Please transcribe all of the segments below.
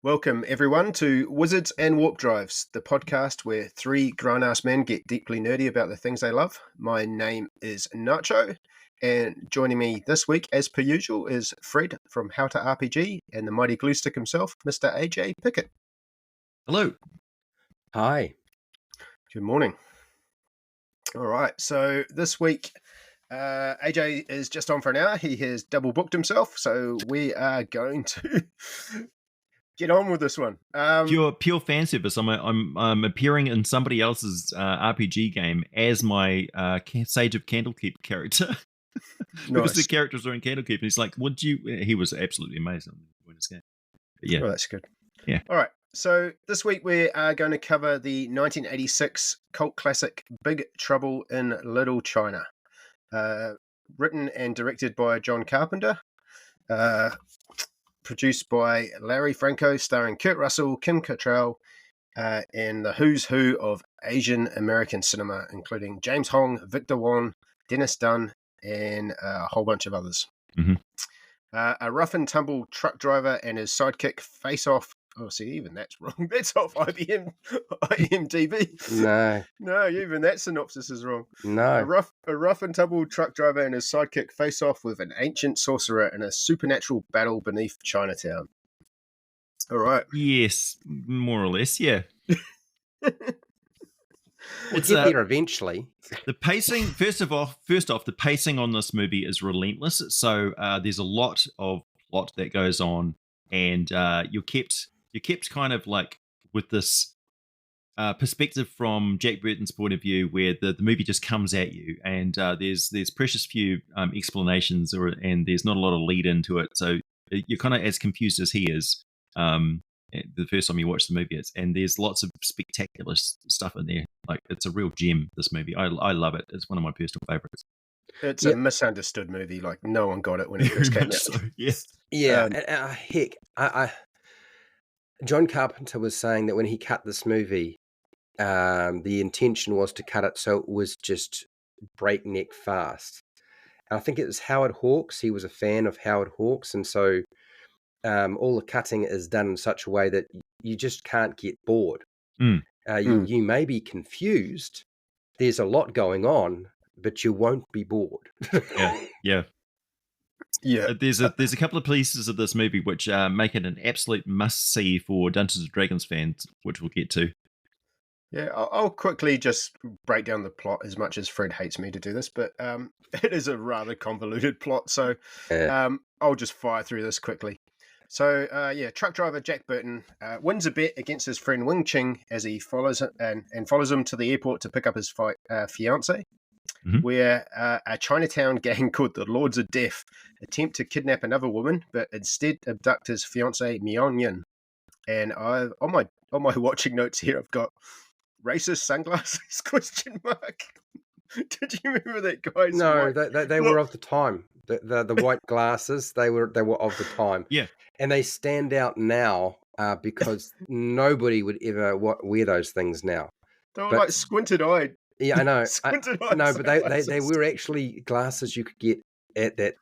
Welcome, everyone, to Wizards and Warp Drives, the podcast where three grown-ass men get deeply nerdy about the things they love. My name is Nacho, and joining me this week, as per usual, is Fred from How to RPG and the mighty glue stick himself, Mr. AJ Pickett. Hello. Hi. Good morning. All right, so this week, AJ is just on for an hour. He has double booked himself, so we are going to get on with this one. Pure fan service. I'm appearing in somebody else's RPG game as my Sage of Candlekeep character. Because the characters are in Candlekeep, and he's like, "Would you?" He was absolutely amazing in this game. But yeah, well, that's good. Yeah. All right. So this week we are going to cover the 1986 cult classic Big Trouble in Little China, written and directed by John Carpenter, produced by Larry Franco, starring Kurt Russell, Kim Cattrall, and the who's who of Asian American cinema, including James Hong, Victor Wong, Dennis Dunn, and a whole bunch of others. Mm-hmm. A rough and tumble truck driver and his sidekick face off. Oh, see, even that's wrong. That's off IMDb. No, even that synopsis is wrong. No. A rough and tumble truck driver and his sidekick face off with an ancient sorcerer in a supernatural battle beneath Chinatown. All right. Yes, more or less. Yeah. We'll get there eventually. The pacing, first off, the pacing on this movie is relentless. So there's a lot of plot that goes on, and you're kept kind of like with this perspective from Jack Burton's point of view, where the movie just comes at you, and there's precious few explanations, and there's not a lot of lead into it. So you're kind of as confused as he is. The first time you watch the movie, and there's lots of spectacular stuff in there. Like, it's a real gem, this movie. I love it. It's one of my personal favorites. It's a misunderstood movie. Like, no one got it when it first came out. So, yes. Yeah. Heck, John Carpenter was saying that when he cut this movie, the intention was to cut it so it was just breakneck fast. And I think it was Howard Hawks. He was a fan of Howard Hawks, and so all the cutting is done in such a way that you just can't get bored. You may be confused. There's a lot going on, but you won't be bored. Yeah. There's a couple of pieces of this movie which make it an absolute must-see for Dungeons and Dragons fans, which we'll get to. Yeah, I'll quickly just break down the plot, as much as Fred hates me to do this, but it is a rather convoluted plot, so I'll just fire through this quickly. So, truck driver Jack Burton wins a bet against his friend Wing Ching as he follows him to the airport to pick up his fiancée, where a Chinatown gang called the Lords of Death attempt to kidnap another woman, but instead abduct his fiancée Mion Yin. And on my watching notes here, I've got racist sunglasses ? Did you remember that guy's? No, they were of the time. The white glasses, they were of the time. Yeah. And they stand out now because nobody would ever wear those things now. They were like squinted-eyed. Yeah, I know. Squinted-eyed. No, but they were actually glasses you could get at that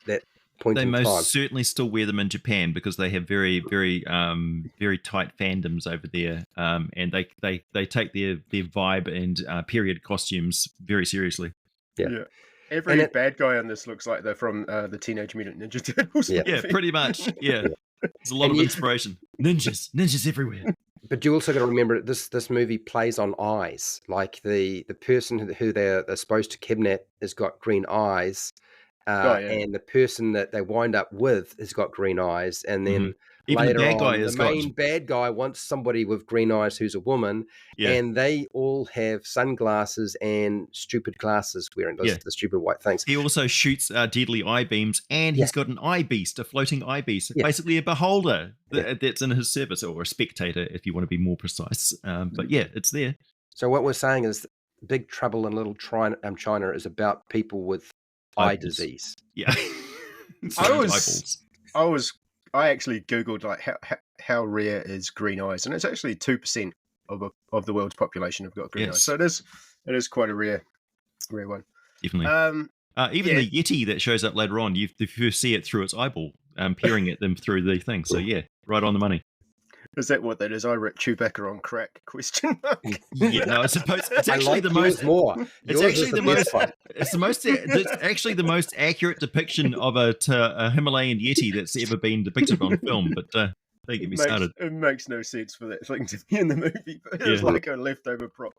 point in time. They most certainly still wear them in Japan because they have very, very, very tight fandoms over there, and they take their vibe and period costumes very seriously. Yeah. Every bad guy on this looks like they're from the Teenage Mutant Ninja Turtles. Yeah, pretty much. Yeah. There's a lot of inspiration. Ninjas everywhere. But you also got to remember this movie plays on eyes. Like the person who they're supposed to kidnap has got green eyes, and the person that they wind up with has got green eyes, and then even later the bad guy on, the main bad guy wants somebody with green eyes who's a woman, and they all have sunglasses and stupid glasses wearing the stupid white things. He also shoots deadly eye beams, and he's got an eye beast, a floating eye beast, basically a beholder that's in his service, or a spectator, if you want to be more precise. But yeah, it's there. So what we're saying is Big Trouble in Little China is about people with eye disease. Yeah. I actually Googled like how rare is green eyes, and it's actually 2% of the world's population have got green eyes. So it is quite a rare one. Definitely. Even the Yeti that shows up later on, you first see it through its eyeball, peering at them through the thing. So yeah, right on the money. Is that what that is? I ripped Chewbacca on crack? Question mark. Yeah, no, it's supposed. It's I actually like the yours most. more. It's Yours actually is the best most. one. It's the most. It's actually the most accurate depiction of a Himalayan yeti that's ever been depicted on film. But don't get me started. It makes no sense for that thing to be in the movie, but it was Yeah. like a leftover prop.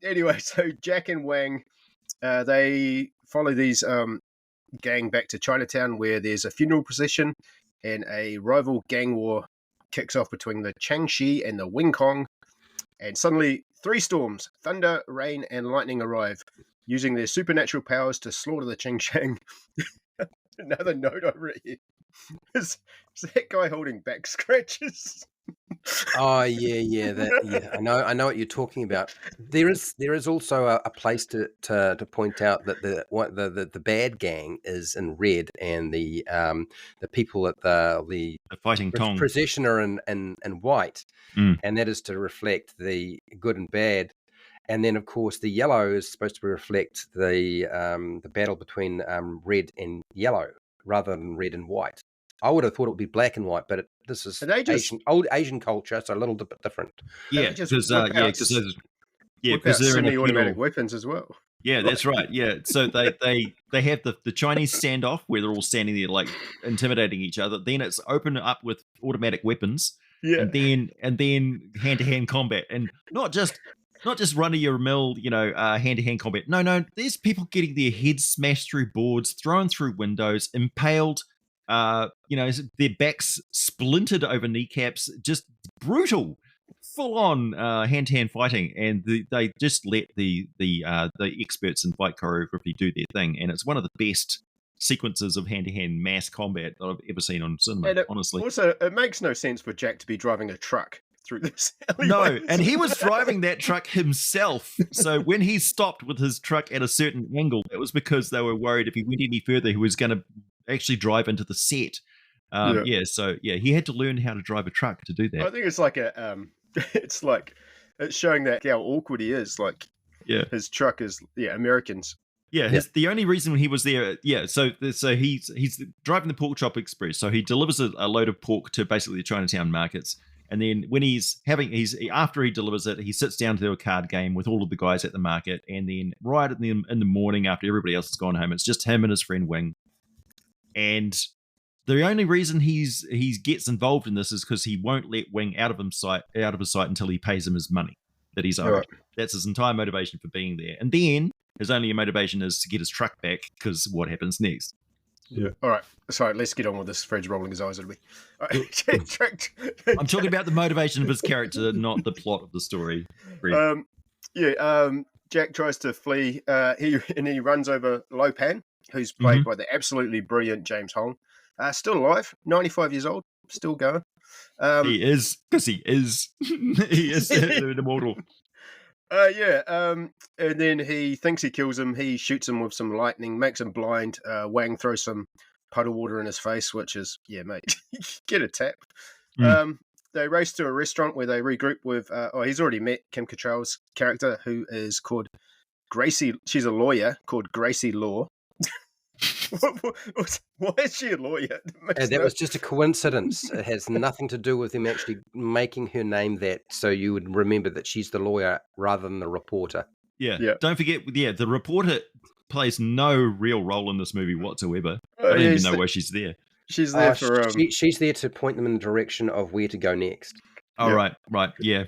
Anyway, so Jack and Wang, they follow these gang back to Chinatown, where there's a funeral procession and a rival gang war kicks off between the Changxi and the Wing Kong. And suddenly, 3 storms, thunder, rain, and lightning arrive, using their supernatural powers to slaughter the Ching Shang. Another note I read here. Is that guy holding back scratches? Oh yeah. I know what you're talking about. There is also a place to point out that the bad gang is in red, and the people at the Fighting Tong. procession are in white, and that is to reflect the good and bad. And then, of course, the yellow is supposed to reflect the battle between red and yellow rather than red and white. I would have thought it would be black and white, but this is old Asian culture, so a little bit different. Yeah, because they're in a semi-automatic weapons as well. Yeah, that's right. Yeah, so they have the Chinese standoff where they're all standing there like intimidating each other. Then it's open up with automatic weapons, and then hand-to-hand combat, and not just run of your mill, hand-to-hand combat. No, there's people getting their heads smashed through boards, thrown through windows, impaled. Their backs splintered over kneecaps, just brutal, full-on hand-to-hand fighting, and they just let the experts in fight choreography do their thing, and it's one of the best sequences of hand-to-hand mass combat that I've ever seen on cinema, honestly. Also, it makes no sense for Jack to be driving a truck through this alleyway. No, and he was driving that truck himself. So when he stopped with his truck at a certain angle, it was because they were worried if he went any further, he was going to actually drive into the set. He had to learn how to drive a truck to do that. I think it's like it's showing that how awkward he is. Like, his truck is Americans. Yeah, the only reason he was there, so he's driving the Pork Chop Express. So he delivers a load of pork to basically the Chinatown markets. And then when after he delivers it, he sits down to do a card game with all of the guys at the market. And then right in the morning, after everybody else has gone home, it's just him and his friend Wing. And the only reason he gets involved in this is because he won't let Wing out of his sight until he pays him his money that he's owed. Right. That's his entire motivation for being there. And then his only motivation is to get his truck back, because what happens next? Yeah. All right. Sorry, let's get on with this. Fred's rolling his eyes at me. Right. I'm talking about the motivation of his character, not the plot of the story. Jack tries to flee. He runs over Lo Pan, who's played by the absolutely brilliant James Hong. Still alive, 95 years old, still going. He is, because he is. He is immortal. And then he thinks he kills him. He shoots him with some lightning, makes him blind. Wang throws some puddle water in his face, which is, mate, get a tap. They race to a restaurant where they regroup with, he's already met Kim Cattrall's character, who is called Gracie. She's a lawyer called Gracie Law. Why is she a lawyer? That was just a coincidence. It has nothing to do with him actually making her name that, so you would remember that she's the lawyer rather than the reporter. Yeah. Don't forget, the reporter plays no real role in this movie whatsoever. I don't even know why she's there. She's there for... she's there to point them in the direction of where to go next. Oh, right. Yeah.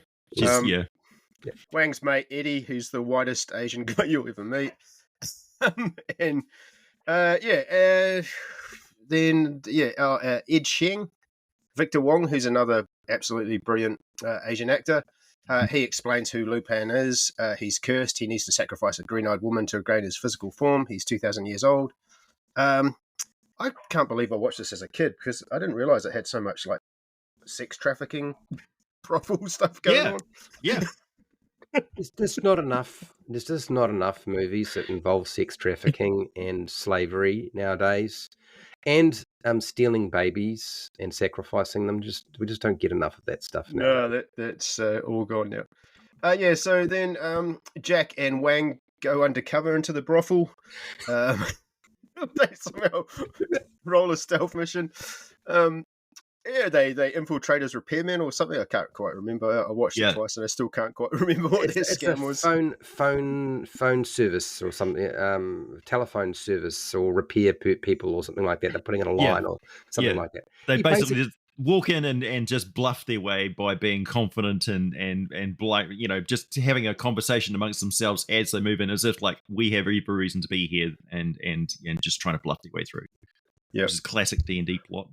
Wang's mate, Eddie, who's the whitest Asian guy you'll ever meet. Ed Sheng, Victor Wong, who's another absolutely brilliant Asian actor. He explains who Lu Pan is. He's cursed. He needs to sacrifice a green-eyed woman to regain his physical form. He's 2,000 years old. I can't believe I watched this as a kid, because I didn't realize it had so much like sex trafficking, brothel stuff going on. Yeah. There's just not enough. There's just not enough movies that involve sex trafficking and slavery nowadays, and stealing babies and sacrificing them. We just don't get enough of that stuff now. No, that's all gone now. So then Jack and Wang go undercover into the brothel. They somehow roll a stealth mission. Yeah, they infiltrate as repairmen or something. I can't quite remember. I watched it Yeah. twice and I still can't quite remember what their It's a scam was. phone service or something, telephone service or repair people or something like that. They're putting in a Yeah. line or something Yeah. like that. They He basically just walk in and just bluff their way by being confident and like, just having a conversation amongst themselves as they move in, as if like we have every reason to be here and just trying to bluff their way through. Yeah. Which is classic D&D plot.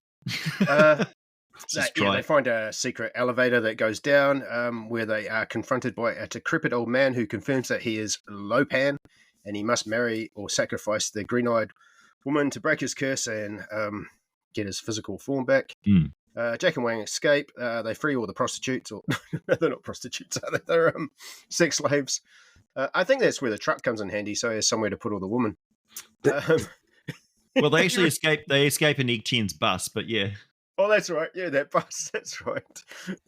They find a secret elevator that goes down, where they are confronted by a decrepit old man who confirms that he is Lopan and he must marry or sacrifice the green-eyed woman to break his curse and get his physical form back. Jack and Wang escape. They free all the prostitutes, or they're not prostitutes, are they? They're sex slaves. I think that's where the truck comes in handy, so there's somewhere to put all the women. Well, they actually escape. They escape in Egg Chen's bus, but yeah. Oh, that's right. Yeah, that bus. That's right.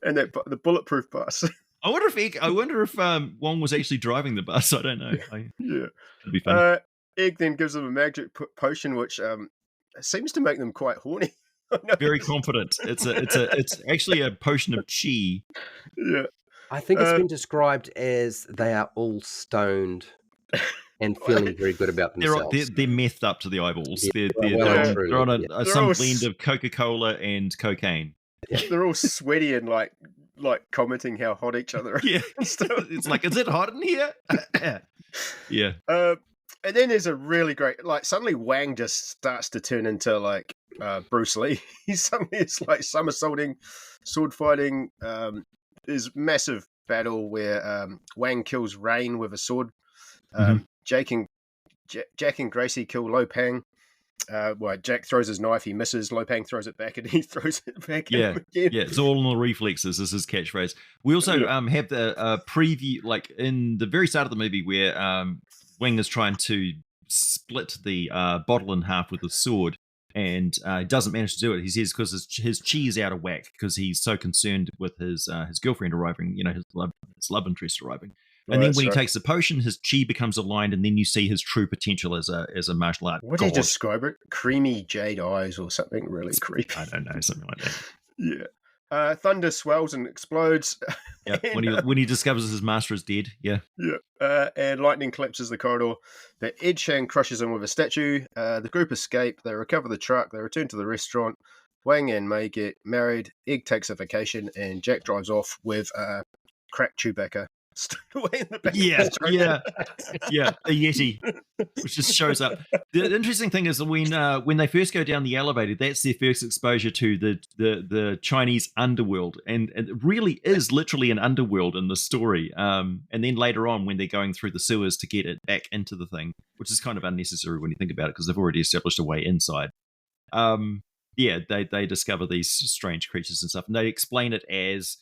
And the bulletproof bus. I wonder if Wong was actually driving the bus. I don't know. Yeah, it'd be fun. Egg then gives them a magic potion, which seems to make them quite horny. Very confident. It's actually a potion of chi. Yeah, I think it's been described as they are all stoned and feeling very good about themselves. They're methed up to the eyeballs. Yeah, they're on some all blend of Coca-Cola and cocaine. Yeah. They're all sweaty and like commenting how hot each other are. Yeah, it's like, is it hot in here? Yeah. And then there's a really great, suddenly Wang just starts to turn into like Bruce Lee. It's like somersaulting, sword fighting. There's massive battle where Wang kills Rain with a sword. Jack and Gracie kill Lo Pang. Jack throws his knife, he misses. Lo Pang throws it back, and he throws it back. Yeah, at him again. Yeah. It's all in the reflexes. Is his catchphrase. We also have the preview, like in the very start of the movie, where Wang is trying to split the bottle in half with a sword, and doesn't manage to do it. He says because his chi is out of whack because he's so concerned with his girlfriend arriving, his love interest arriving. And then when he takes the potion, his chi becomes aligned, and then you see his true potential as a martial art. What do you describe it? Creamy jade eyes or something really creepy. I don't know, something like that. Yeah. Thunder swells and explodes. Yeah. When he discovers his master is dead. Yeah. Yeah. And lightning collapses the corridor. The Ed Shang crushes him with a statue. The group escape. They recover the truck. They return to the restaurant. Wang and Mei get married. Egg takes a vacation, and Jack drives off with crack Chewbacca. Away in the back. Yeah, a Yeti, which just shows up. The interesting thing is when they first go down the elevator, that's their first exposure to the Chinese underworld, and it really is literally an underworld in the story. And then later on, when they're going through the sewers to get it back into the thing, which is kind of unnecessary when you think about it, because they've already established a way inside. They discover these strange creatures and stuff, and they explain it as,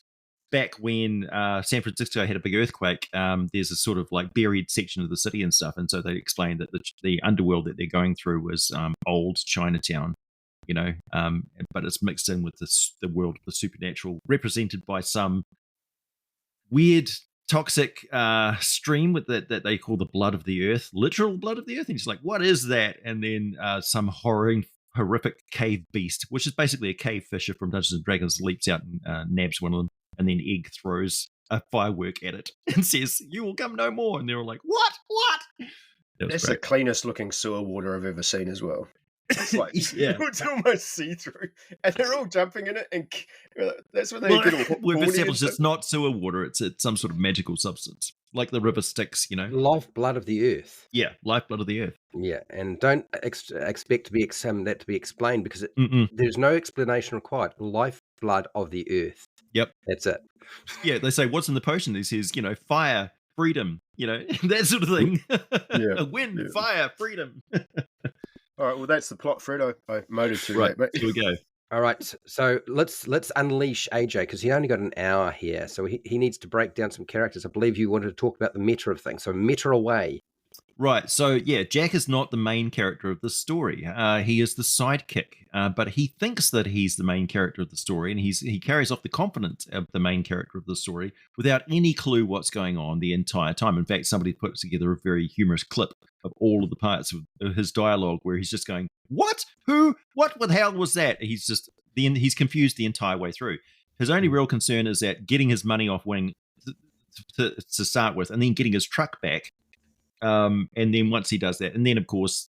back when San Francisco had a big earthquake, there's a sort of like buried section of the city and stuff. And so they explained that the underworld that they're going through was old Chinatown, but it's mixed in with the world of the supernatural, represented by some weird toxic stream that they call the blood of the earth, literal blood of the earth. And it's like, what is that? And then some horrific cave beast, which is basically a cave fisher from Dungeons and Dragons, leaps out and nabs one of them. And then Egg throws a firework at it and says, "You will come no more." And they're all like, "What? What?" That's the cleanest looking sewer water I've ever seen as well. It's like, it's almost see-through. And they're all jumping in it. And that's when they get all we've established it's not sewer water. It's some sort of magical substance, like the river Styx, Lifeblood of the earth. Yeah, lifeblood of the earth. Yeah, and don't expect to be that to be explained, because there's no explanation required. Lifeblood of the earth. Yep. That's it. Yeah, they say, what's in the potion? He says, fire, freedom, that sort of thing. Wind, fire, freedom. All right, well, that's the plot, Fred. I motored through that. Mate. Here we go. All right, so let's unleash AJ, because he only got an hour here. So he needs to break down some characters. I believe you wanted to talk about the meta of things. So meta away. Right. So, yeah, Jack is not the main character of the story. He is the sidekick, but he thinks that he's the main character of the story, and he carries off the confidence of the main character of the story without any clue what's going on the entire time. In fact, somebody put together a very humorous clip of all of the parts of his dialogue where he's just going, "What? Who? What the hell was that?" he's confused the entire way through. His only real concern is that getting his money off Wing to start with, and then getting his truck back. And then once he does that, and then of course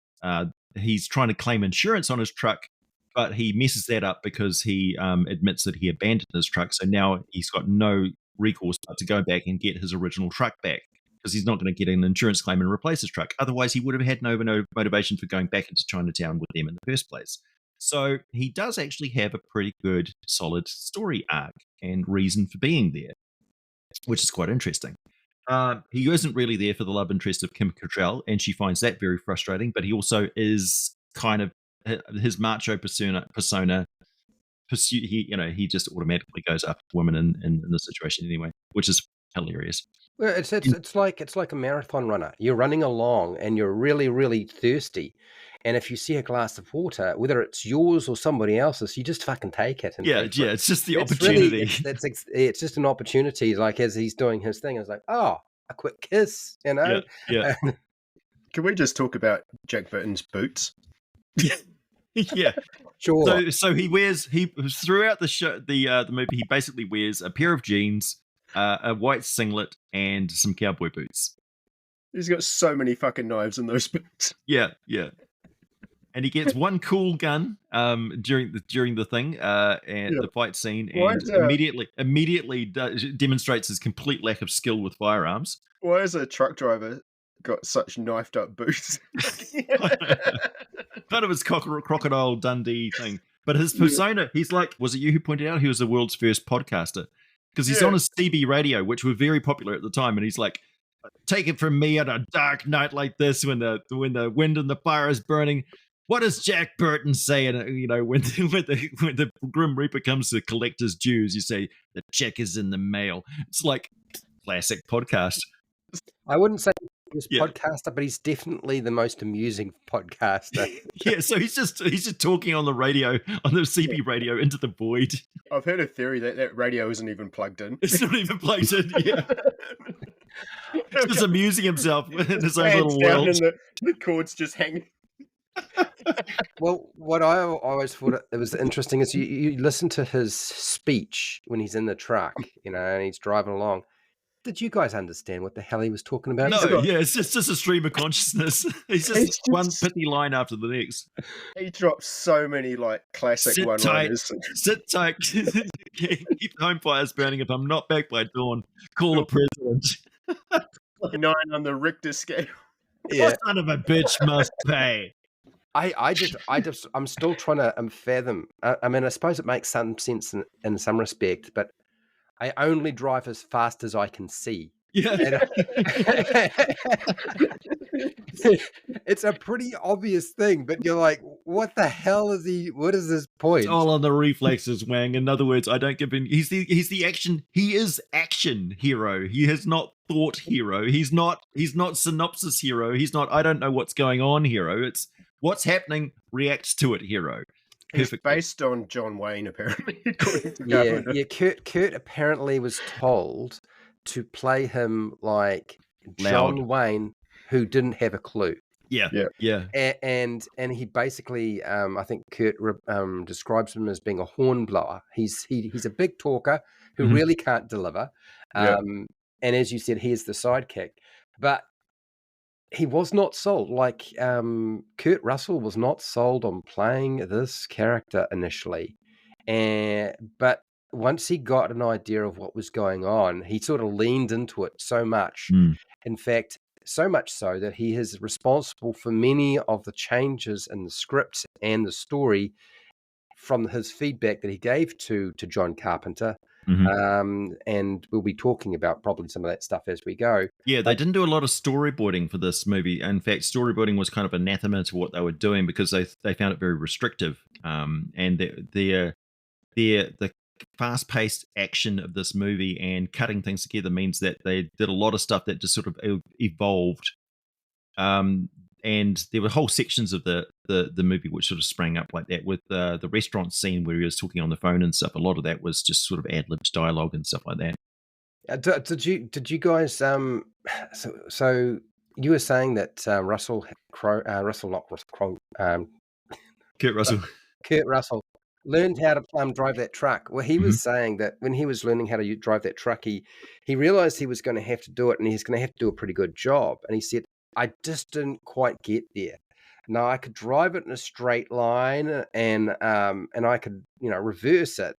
he's trying to claim insurance on his truck, but he messes that up because he admits that he abandoned his truck. So now he's got no recourse but to go back and get his original truck back, because he's not going to get an insurance claim and replace his truck. Otherwise, he would have had no motivation for going back into Chinatown with them in the first place. So he does actually have a pretty good, solid story arc and reason for being there, which is quite interesting. He isn't really there for the love interest of Kim Cattrall, and she finds that very frustrating, but he also is kind of his macho persona he just automatically goes after women in the situation anyway, which is hilarious. Well, it's like a marathon runner. You're running along and you're really, really thirsty. And if you see a glass of water, whether it's yours or somebody else's, you just fucking take it. And it's just the it's opportunity. Really, it's just an opportunity. Like as he's doing his thing, it's like, oh, a quick kiss, you know? Yeah. Can we just talk about Jack Burton's boots? Yeah, sure. So he throughout the show, the movie, he basically wears a pair of jeans, a white singlet, and some cowboy boots. He's got so many fucking knives in those boots. Yeah. And he gets one cool gun during the thing and the fight scene, and immediately demonstrates his complete lack of skill with firearms. Why is a truck driver got such knifed up boots? Kind of his Crocodile Dundee thing. But his persona, he's like, was it you who pointed out he was the world's first podcaster? Because he's on a CB radio, which were very popular at the time, and he's like, take it from me on a dark night like this, when the wind and the fire is burning. What does Jack Burton say? And when the Grim Reaper comes to collect his dues, you say the check is in the mail. It's like classic podcast. I wouldn't say he's a podcaster, but he's definitely the most amusing podcaster. So he's just talking on the radio, on the CB radio, into the void. I've heard a theory that radio isn't even plugged in. It's not even plugged in. Yeah. He's just amusing himself in his own little world. And the cords just hanging. Well, what I always thought it was interesting is you listen to his speech when he's in the truck, and he's driving along. Did you guys understand what the hell he was talking about? No, it's just a stream of consciousness. He's just one pithy line after the next. He drops so many classic one-liners. Sit tight. Keep home fires burning. If I'm not back by dawn, call the president. 9 on the Richter scale. What son of a bitch must pay? I'm still trying to fathom. I mean, I suppose it makes some sense in some respect, but I only drive as fast as I can see. Yeah. It's a pretty obvious thing, but you're like, what the hell is he? What is his point? It's all on the reflexes, Wang. In other words, I don't give him. He's the action. He is action hero. He has not thought hero. He's not synopsis hero. He's not, I don't know what's going on hero. It's what's happening, react to it hero. It's based on John Wayne, apparently. Kurt apparently was told to play him like John Wayne, who didn't have a clue. Yeah. And he basically, I think Kurt describes him as being a hornblower. He's a big talker who really can't deliver. And as you said, he is the sidekick. But he was not sold. Kurt Russell was not sold on playing this character initially. But once he got an idea of what was going on, he sort of leaned into it so much. In fact, so much so that he is responsible for many of the changes in the script and the story from his feedback that he gave to John Carpenter. And we'll be talking about probably some of that stuff as we go. Yeah, they didn't do a lot of storyboarding for this movie. In fact, storyboarding was kind of anathema to what they were doing because they found it very restrictive. And the fast-paced action of this movie and cutting things together means that they did a lot of stuff that just sort of evolved. And there were whole sections of the movie which sort of sprang up like that, with the restaurant scene where he was talking on the phone and stuff. A lot of that was just sort of ad-libbed dialogue and stuff like that. Did you guys so you were saying that Kurt Russell learned how to drive that truck. Well, he Mhm. was saying that when he was learning how to drive that truck, he realized he was going to have to do it, and he's going to have to do a pretty good job. And he said, "I just didn't quite get there. Now I could drive it in a straight line, and I could reverse it,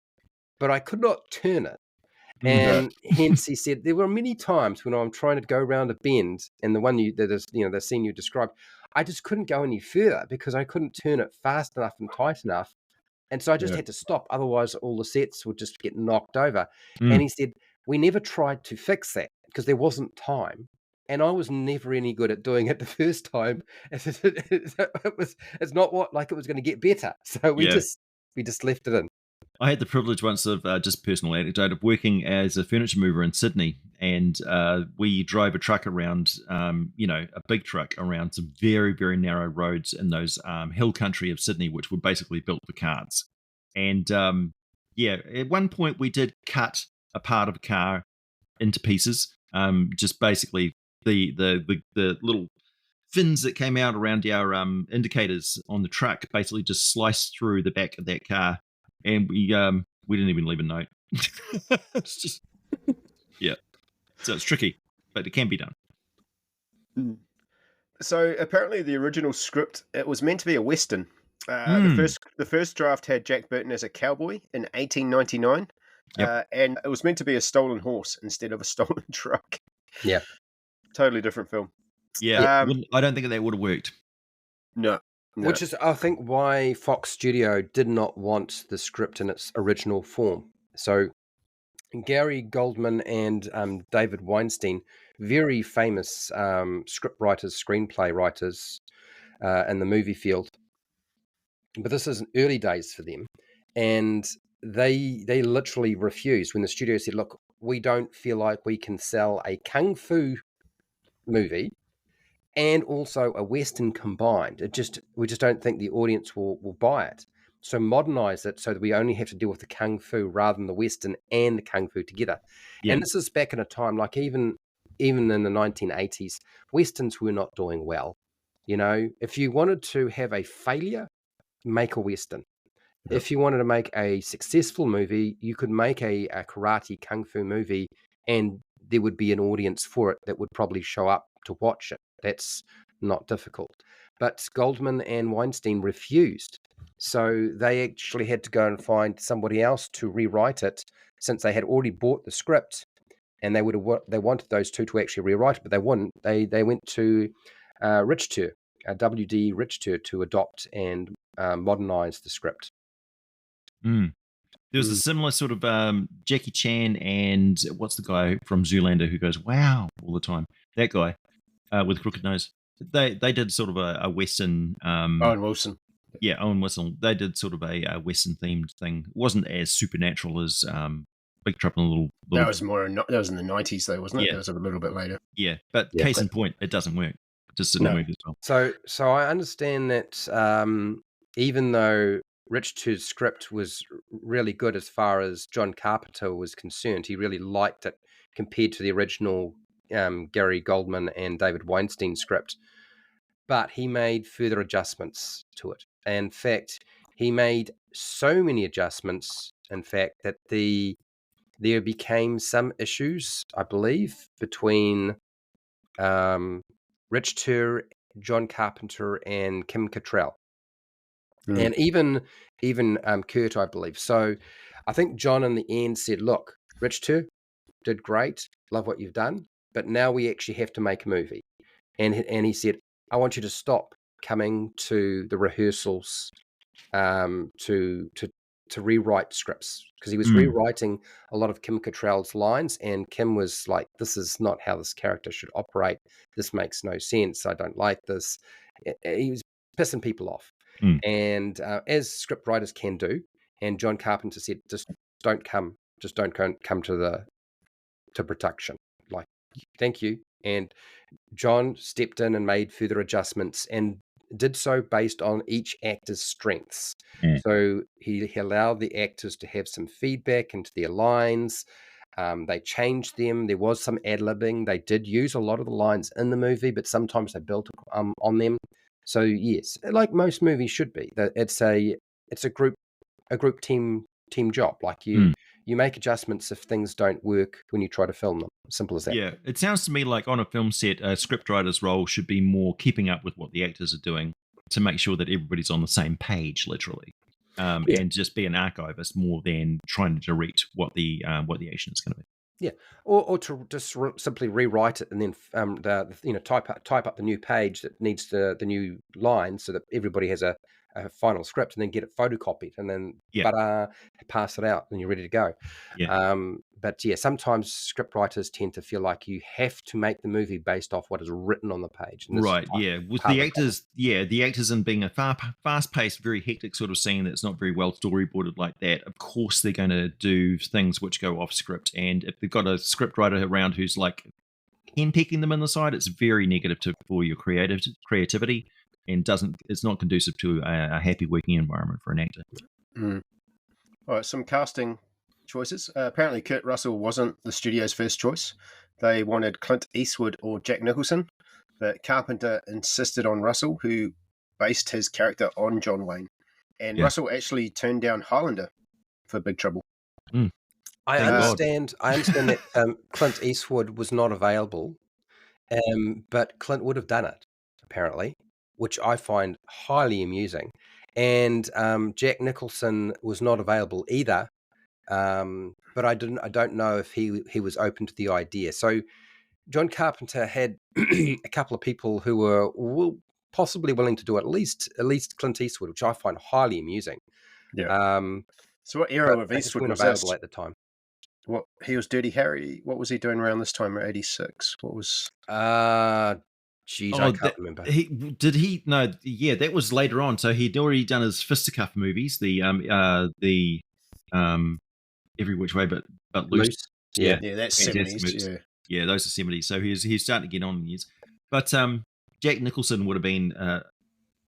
but I could not turn it." Mm. No. And hence, he said there were many times when I'm trying to go around a bend, and the one the scene you described, I just couldn't go any further because I couldn't turn it fast enough and tight enough, and so I just Yeah. had to stop. Otherwise, all the sets would just get knocked over. And Mm. he said we never tried to fix that because there wasn't time, and I was never any good at doing it the first time. It's not like it was going to get better, so Yeah. we just left it in. I had the privilege once of just personal anecdote of working as a furniture mover in Sydney, and we drove a truck around, a big truck around some very, very narrow roads in those hill country of Sydney, which were basically built for cars. And at one point we did cut a part of a car into pieces, just basically the little fins that came out around our indicators on the truck basically just sliced through the back of that car, and we didn't even leave a note. It's just yeah, so it's tricky, but it can be done. So apparently, the original script, it was meant to be a western. Mm. The first draft had Jack Burton as a cowboy in 1899, Yep. and it was meant to be a stolen horse instead of a stolen truck. Yeah. Totally different film. Yeah, I don't think that would have worked. No, no. Which is, I think, why Fox Studio did not want the script in its original form. So Gary Goldman and David Weinstein, very famous script writers, screenplay writers in the movie field, but this is early days for them, and they literally refused when the studio said, "Look, we don't feel like we can sell a kung fu movie and also a western combined. We just don't think the audience will buy it. So modernize it so that we only have to deal with the kung fu rather than the western and the kung fu together." Yeah. And this is back in a time like even in the 1980s, westerns were not doing well. If you wanted to have a failure, make a western. Yep. If you wanted to make a successful movie, you could make a karate kung fu movie, and there would be an audience for it that would probably show up to watch it. That's not difficult. But Goldman and Weinstein refused. So they actually had to go and find somebody else to rewrite it, since they had already bought the script, and they wanted those two to actually rewrite it, but they wouldn't. They went to Richter, W.D. Richter, to adopt and modernize the script. Mm. There was a similar sort of Jackie Chan and what's the guy from Zoolander who goes "wow" all the time? That guy with a crooked nose. They did sort of a Western. Owen Wilson. Yeah, Owen Wilson. They did sort of a Western themed thing. It wasn't as supernatural as Big Trouble in Little. That was that was in the 90s, though, wasn't it? Yeah. That was a little bit later. Yeah, but Yeah. case in point, it doesn't work. Just in the No. movie as well. So I understand that even though Richter's script was really good as far as John Carpenter was concerned, he really liked it compared to the original Gary Goldman and David Weinstein script. But he made further adjustments to it. In fact, he made so many adjustments, in fact, that there became some issues, I believe, between Richter, John Carpenter, and Kim Cattrall. And even Kurt, I believe. So I think John in the end said, "Look, Richter did great, love what you've done, but now we actually have to make a movie." And he said, "I want you to stop coming to the rehearsals to rewrite scripts," because he was rewriting a lot of Kim Cattrall's lines, and Kim was like, "This is not how this character should operate. This makes no sense. I don't like this." He was pissing people off, and as script writers can do. And John Carpenter said, "Just don't come to production. Like, thank you." And John stepped in and made further adjustments, and did so based on each actor's strengths. So he allowed the actors to have some feedback into their lines. They changed them. There was some ad-libbing. They did use a lot of the lines in the movie, but sometimes they built on them. So yes, like most movies should be. It's a group a group team job. Like Mm. you make adjustments if things don't work when you try to film them. Simple as that. Yeah, it sounds to me like on a film set, a scriptwriter's role should be more keeping up with what the actors are doing to make sure that everybody's on the same page, literally, and just be an archivist more than trying to direct what the action is going to be. Yeah, or to just simply rewrite it and then type up the new page that needs the new line so that everybody has a final script, and then get it photocopied and then pass it out and you're ready to go. Yeah. But yeah, sometimes script writers tend to feel like you have to make the movie based off what is written on the page. And Right, yeah. With the actors, the actors in being a fast-paced, very hectic sort of scene that's not very well storyboarded like that, of course they're going to do things which go off script. And if they've got a script writer around who's like henpecking them in the side, it's very negative for your creativity, and it's not conducive to a happy working environment for an actor. Mm. All right, some casting choices. Apparently, Kurt Russell wasn't the studio's first choice. They wanted Clint Eastwood or Jack Nicholson, but Carpenter insisted on Russell, who based his character on John Wayne. And Russell actually turned down Highlander for Big Trouble. Mm. I understand that Clint Eastwood was not available, but Clint would have done it, apparently, which I find highly amusing. And Jack Nicholson was not available either, but I don't know if he was open to the idea. So John Carpenter had a couple of people who were possibly willing to do at least Clint Eastwood, which I find highly amusing. Yeah. So what era of Eastwood was available this? At the time? What, he was Dirty Harry. What was he doing around this time? 86. What was? Geez, I can't remember. No, yeah, that was later on. So he'd already done his fisticuff movies, the Every Which Way But Loose. Yeah, that's 70s. Yeah, those are 70s. So he's starting to get on in years. But Jack Nicholson would have been.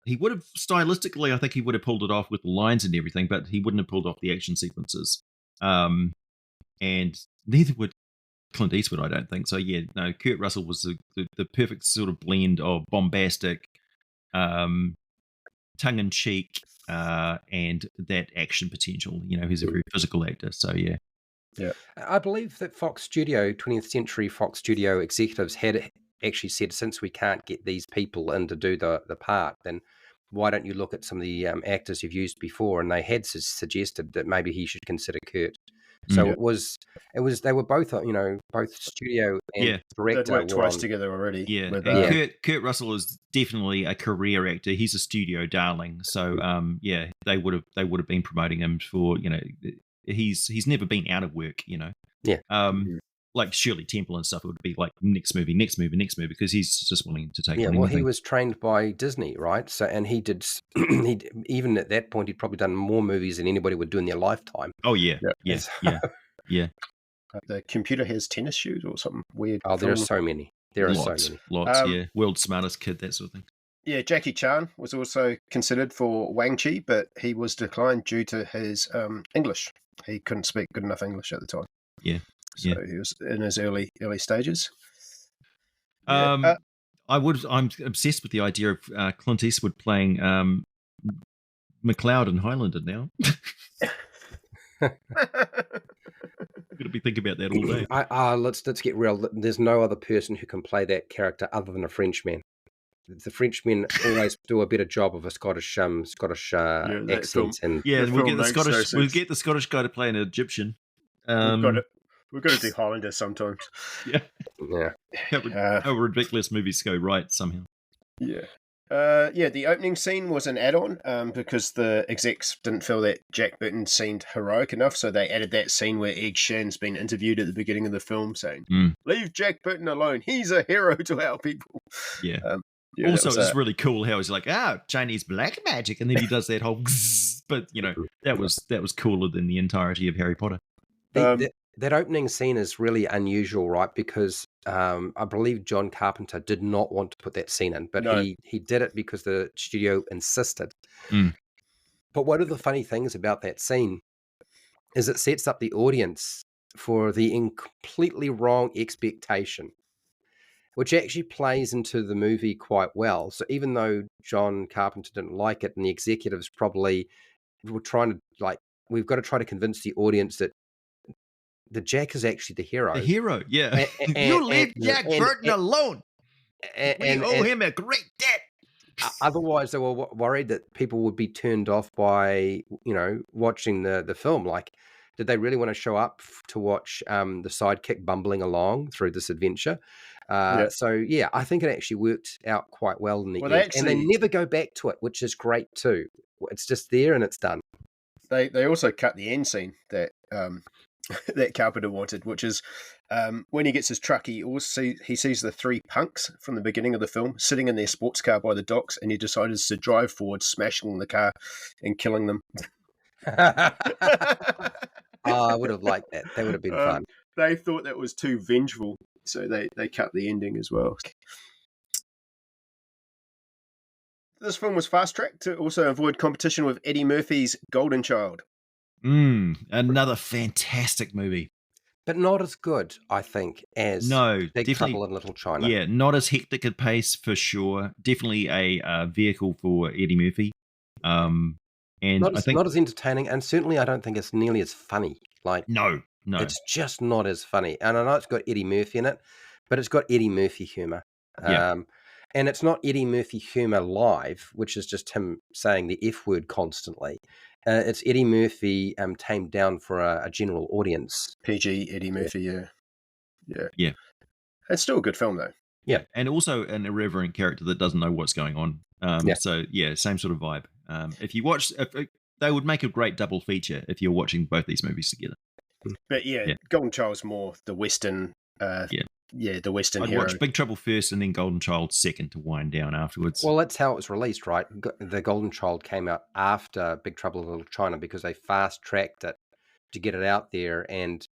He would have stylistically, I think he would have pulled it off with the lines and everything, but he wouldn't have pulled off the action sequences. And neither would Clint Eastwood, I don't think. So yeah, no, Kurt Russell was the perfect sort of blend of bombastic, tongue-in-cheek, and that action potential. You know, he's a very physical actor. So yeah. Yeah, I believe that 20th Century Fox Studio executives had actually said, since we can't get these people in to do the part, then why don't you look at some of the actors you've used before? And they had suggested that maybe he should consider Kurt. So it was they were both both studio and director. They'd worked twice together already. Yeah, and Kurt Russell is definitely a career actor. He's a studio darling. So they would have been promoting him for, he's never been out of work. Like Shirley Temple and stuff, it would be like next movie, because he's just willing to take. Yeah, well, he was trained by Disney, right? So, and he did. Even at that point, he'd probably done more movies than anybody would do in their lifetime. Oh yeah. The computer has tennis shoes or something weird. Oh, there are so many. Lots. Yeah, world's smartest kid, that sort of thing. Yeah, Jackie Chan was also considered for Wang Chi, but he was declined due to his English. He couldn't speak good enough English at the time. Yeah. So he was in his early stages. I'm obsessed with the idea of Clint Eastwood playing McLeod in Highlander now. I'm going to be thinking about that all day. Let's get real. There's no other person who can play that character other than a Frenchman. The Frenchmen always do a better job of a Scottish accent. And we'll get the Scottish guy to play an Egyptian. We've got to do Highlander sometimes. Yeah. How ridiculous movies go right somehow. Yeah. The opening scene was an add-on because the execs didn't feel that Jack Burton seemed heroic enough, so they added that scene where Egg Shen's been interviewed at the beginning of the film saying, "Leave Jack Burton alone. He's a hero to our people." Yeah. Also, it's really cool how he's like, Chinese black magic, and then he does that whole but that was cooler than the entirety of Harry Potter. That opening scene is really unusual, right? Because I believe John Carpenter did not want to put that scene in, but he did it because the studio insisted. But one of the funny things about that scene is it sets up the audience for the completely wrong expectation, which actually plays into the movie quite well. So even though John Carpenter didn't like it, and the executives probably were trying to we've got to try to convince the audience that the Jack is actually the hero. The hero, yeah. You leave Jack Burton alone. We owe him a great debt. Otherwise, they were worried that people would be turned off by, watching the film. Like, did they really want to show up to watch the sidekick bumbling along through this adventure? So, yeah, I think it actually worked out quite well in the end. And they never go back to it, which is great too. It's just there and it's done. They also cut the end scene that that Carpenter wanted, which is when he gets his truck, he sees the three punks from the beginning of the film sitting in their sports car by the docks, and he decides to drive forward, smashing the car and killing them. I would have liked that. That would have been fun. They thought that was too vengeful, so they cut the ending as well. This film was fast-tracked to also avoid competition with Eddie Murphy's Golden Child. Another fantastic movie. But not as good, I think, as Big Trouble in Little China. Yeah, not as hectic a pace for sure. Definitely a vehicle for Eddie Murphy. And not I think not as entertaining, and certainly I don't think it's nearly as funny. Like, no. It's just not as funny. And I know it's got Eddie Murphy in it, but it's got Eddie Murphy humor. Yeah. And it's not Eddie Murphy humor live, which is just him saying the F word constantly. It's Eddie Murphy tamed down for a general audience. PG Eddie Murphy, yeah. It's still a good film, though. Yeah. And also an irreverent character that doesn't know what's going on. So, yeah, same sort of vibe. If they would make a great double feature if you're watching both these movies together. But, Golden Child's more the Western... the Western hero. I'd watch Big Trouble first and then Golden Child second to wind down afterwards. Well, that's how it was released, right? The Golden Child came out after Big Trouble in Little China because they fast-tracked it to get it out there, and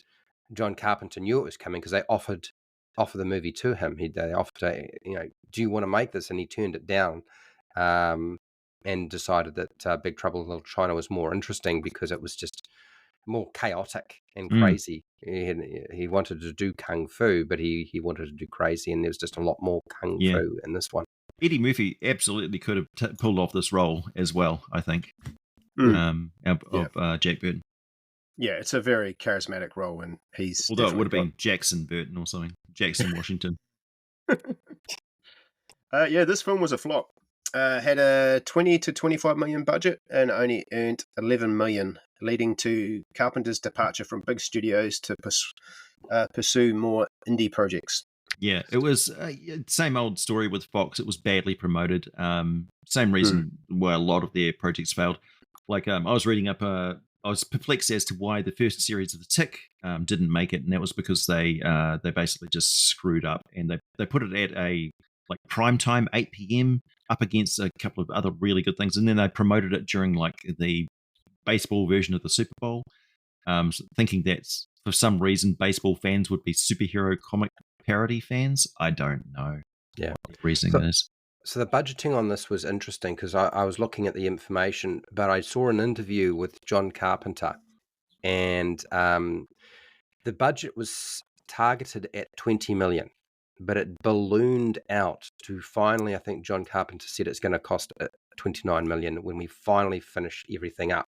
John Carpenter knew it was coming because they offered the movie to him. They offered, do you want to make this? And he turned it down and decided that Big Trouble in Little China was more interesting because it was just more chaotic and crazy. He wanted to do kung fu, but he wanted to do crazy, and there was just a lot more kung fu in this one. Eddie Murphy absolutely could have pulled off this role as well, I think, of Jack Burton. Yeah, it's a very charismatic role, and although it would have been Jackson Burton or something, Jackson Washington. This film was a flop. Had a 20 to 25 million budget and only earned 11 million, leading to Carpenter's departure from big studios to pursue more indie projects. Yeah, it was same old story with Fox. It was badly promoted. Same reason why a lot of their projects failed. Like I was reading up, I was perplexed as to why the first series of The Tick didn't make it, and that was because they basically just screwed up, and they put it at a like prime time 8 p.m. up against a couple of other really good things, and then they promoted it during like the baseball version of the Super Bowl, thinking that for some reason baseball fans would be superhero comic parody fans. I don't know what the reasoning is. So the budgeting on this was interesting because I was looking at the information, but I saw an interview with John Carpenter, and the budget was targeted at 20 million. But it ballooned out to finally, I think John Carpenter said it's going to cost 29 million when we finally finished everything up,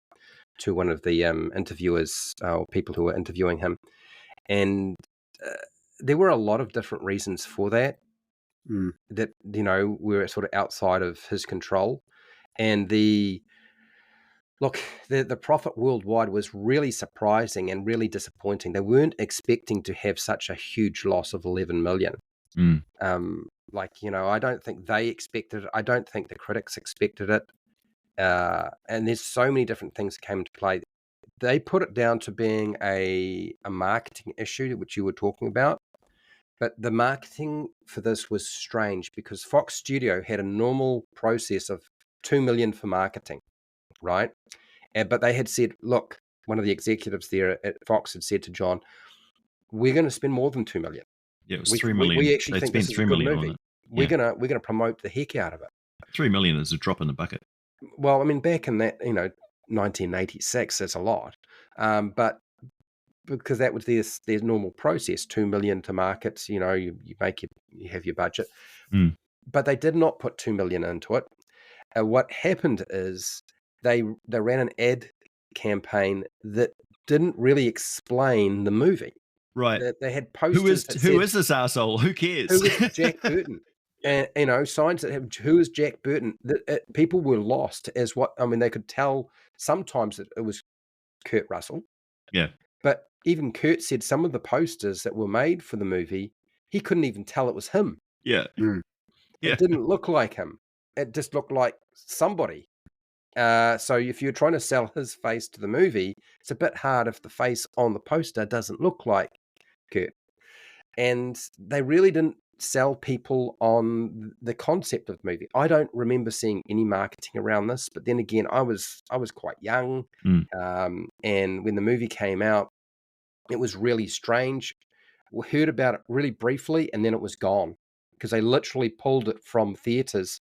to one of the interviewers or people who were interviewing him. And there were a lot of different reasons for that, that, were sort of outside of his control. And the profit worldwide was really surprising and really disappointing. They weren't expecting to have such a huge loss of 11 million. I don't think they expected it. I don't think the critics expected it. And there's so many different things that came into play. They put it down to being a marketing issue, which you were talking about. But the marketing for this was strange because Fox Studio had a normal process of 2 million for marketing, right? But they had said, look, one of the executives there at Fox had said to John, we're going to spend more than 2 million. Yeah, it was 3 million. We actually think this is a good movie. Yeah. We're gonna promote the heck out of it. 3 million is a drop in the bucket. Well, I mean, back in that 1986, that's a lot. But because that was their normal process, 2 million to market. You have your budget. But they did not put 2 million into it. What happened is they ran an ad campaign that didn't really explain the movie. Right. They had posters Who is this asshole? Who cares? Who is Jack Burton? And signs that have who is Jack Burton. People were lost as what I mean. They could tell sometimes that it was Kurt Russell. Yeah. But even Kurt said some of the posters that were made for the movie, he couldn't even tell it was him. Yeah. Mm. It didn't look like him. It just looked like somebody. So if you're trying to sell his face to the movie, it's a bit hard if the face on the poster doesn't look like Kurt. And they really didn't sell people on the concept of the movie. I don't remember seeing any marketing around this, but then again, I was quite young, and when the movie came out, it was really strange. We heard about it really briefly, and then it was gone because they literally pulled it from theaters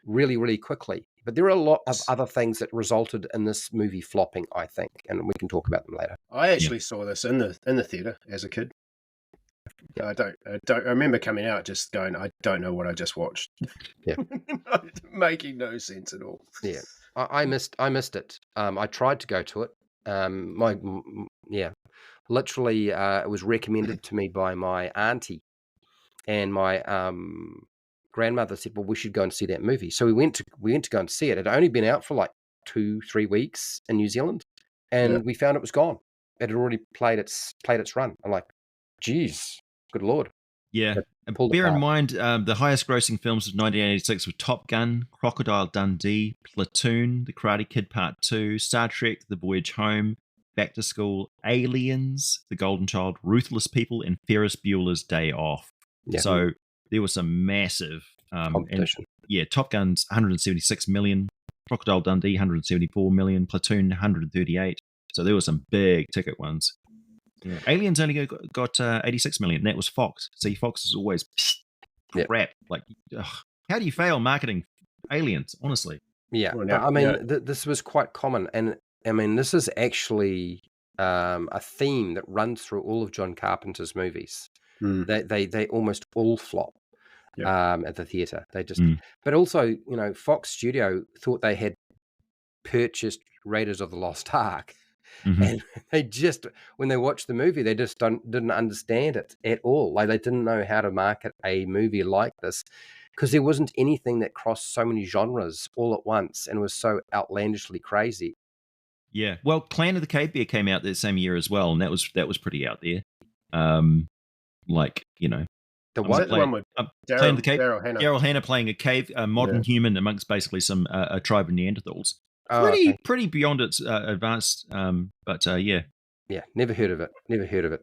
really, really quickly. But there are a lot of other things that resulted in this movie flopping, I think, and we can talk about them later. I actually saw this in the theater as a kid. I remember coming out just going, I don't know what I just watched. Yeah. Making no sense at all. Yeah. I missed it. I tried to go to it. Literally, it was recommended to me by my auntie, and my grandmother said, well, we should go and see that movie. So we went to go and see it. It had only been out for like 2-3 weeks in New Zealand, and we found it was gone. It had already played its run. I'm like, geez, good Lord. Yeah. And bear in mind, the highest grossing films of 1986 were Top Gun, Crocodile Dundee, Platoon, The Karate Kid Part 2, Star Trek, The Voyage Home, Back to School, Aliens, The Golden Child, Ruthless People, and Ferris Bueller's Day Off. Yeah. So there was some massive competition. Top Gun's 176 million, Crocodile Dundee 174 million, Platoon 138. So there were some big ticket ones. Yeah. Aliens only got 86 million. That was Fox. See, Fox is always crap. Like, how do you fail marketing Aliens? Honestly. Yeah, but I mean, this was quite common, and I mean, this is actually a theme that runs through all of John Carpenter's movies. They almost all flop at the theater. They just, but also, Fox Studio thought they had purchased Raiders of the Lost Ark. And they just, when they watched the movie, they just didn't understand it at all. Like, they didn't know how to market a movie like this because there wasn't anything that crossed so many genres all at once and was so outlandishly crazy. Yeah, well, Clan of the Cave Bear came out that same year as well, and that was pretty out there. The one with Clan of the Cave, Daryl Hannah playing a modern human amongst basically some a tribe of Neanderthals. Pretty beyond its advanced, but yeah. Yeah, never heard of it.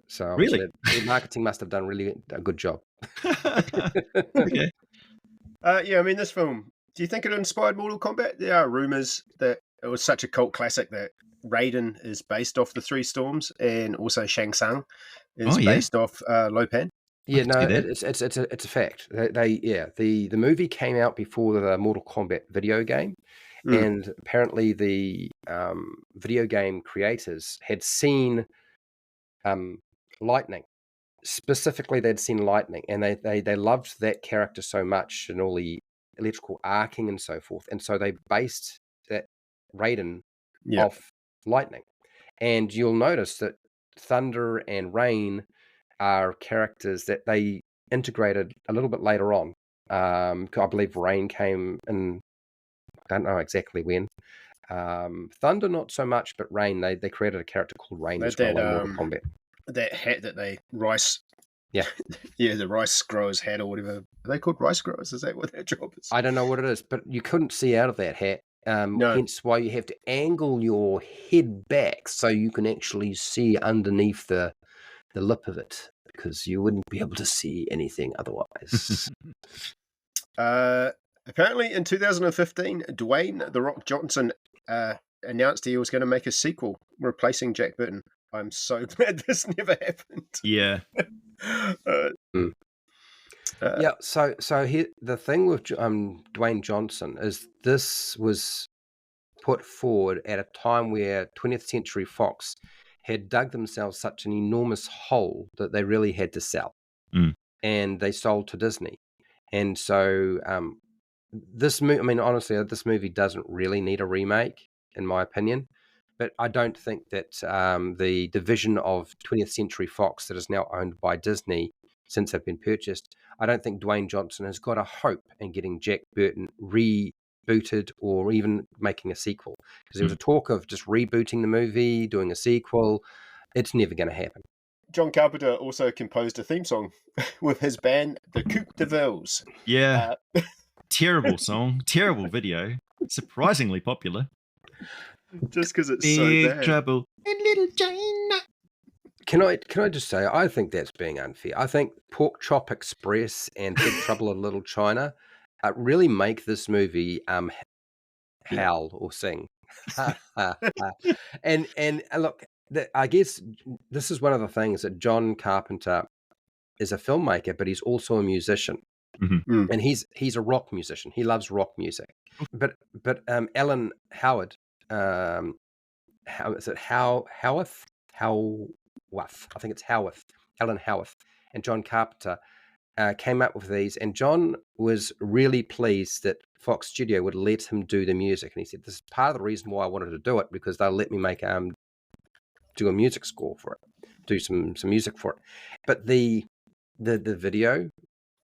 So really, the marketing must have done really a good job. Okay. I mean, this film, do you think it inspired Mortal Kombat? There are rumors that it was such a cult classic that Raiden is based off the Three Storms, and also Shang Tsung is based off Lo Pan. Yeah, no, it's a fact. The movie came out before the Mortal Kombat video game. And apparently the video game creators had seen Lightning. Specifically, they'd seen Lightning, and they loved that character so much and all the electrical arcing and so forth. And so they based that Raiden off Lightning. And you'll notice that Thunder and Rain are characters that they integrated a little bit later on. I believe Rain came in, I don't know exactly when. Thunder, not so much, but Rain, they created a character called Rain as well in Mortal Kombat. That hat that they rice. Yeah. The rice growers hat or whatever. Are they called rice growers? Is that what their job is? I don't know what it is, but you couldn't see out of that hat. No. Hence why you have to angle your head back so you can actually see underneath the lip of it, because you wouldn't be able to see anything otherwise. Apparently in 2015, Dwayne "The Rock" Johnson announced he was going to make a sequel replacing Jack Burton. I'm so glad this never happened. Yeah. So here, the thing with Dwayne Johnson is this was put forward at a time where 20th Century Fox had dug themselves such an enormous hole that they really had to sell. And they sold to Disney. And so this movie, I mean, honestly, this movie doesn't really need a remake, in my opinion. but I don't think that the division of 20th Century Fox that is now owned by Disney since they've been purchased, I don't think Dwayne Johnson has got a hope in getting Jack Burton rebooted or even making a sequel. Because there was a talk of just rebooting the movie, doing a sequel. It's never going to happen. John Carpenter also composed a theme song with his band, the Coupe de Villes. Yeah. Terrible song, terrible video, surprisingly popular. Just because it's Big so bad. Trouble in Little China. Can I just say, I think that's being unfair. I think Pork Chop Express and Big Trouble in Little China really make this movie howl or sing. And look, I guess this is one of the things that John Carpenter is a filmmaker, but he's also a musician. Mm-hmm. And he's a rock musician. He loves rock music. But Alan Howard, how is it Howarth? I think it's Howarth. Alan Howarth and John Carpenter came up with these, and John was really pleased that Fox Studio would let him do the music. And he said, "This is part of the reason why I wanted to do it, because they'll let me make do a music score for it, do some music for it." But the video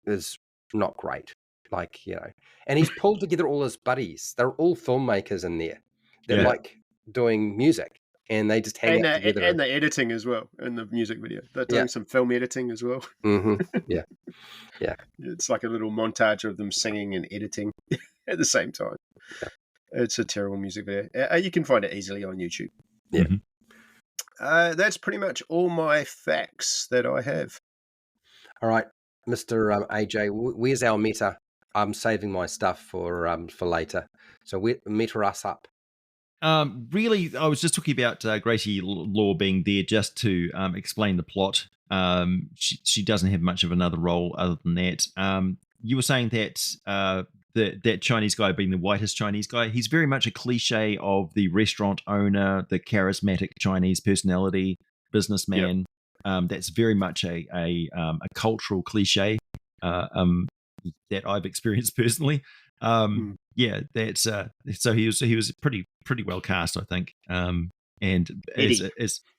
is not great, like, you know. And he's pulled together all his buddies. They're all filmmakers in there. They're like doing music, and they just hang out together. And the editing as well in the music video. They're doing some film editing as well. Mm-hmm. Yeah. It's like a little montage of them singing and editing at the same time. Yeah. It's a terrible music video. You can find it easily on YouTube. Yeah. Mm-hmm. That's pretty much all my facts that I have. All right, Mr. AJ, where's our meta? I'm saving my stuff for later. So meta us up. Really, I was just talking about Gracie Law being there just to explain the plot. She doesn't have much of another role other than that. You were saying that that Chinese guy being the whitest Chinese guy, he's very much a cliche of the restaurant owner, the charismatic Chinese personality, businessman. Yep. That's very much a cultural cliche that I've experienced personally. Yeah, that's so he was pretty well cast, I think. And Eddie.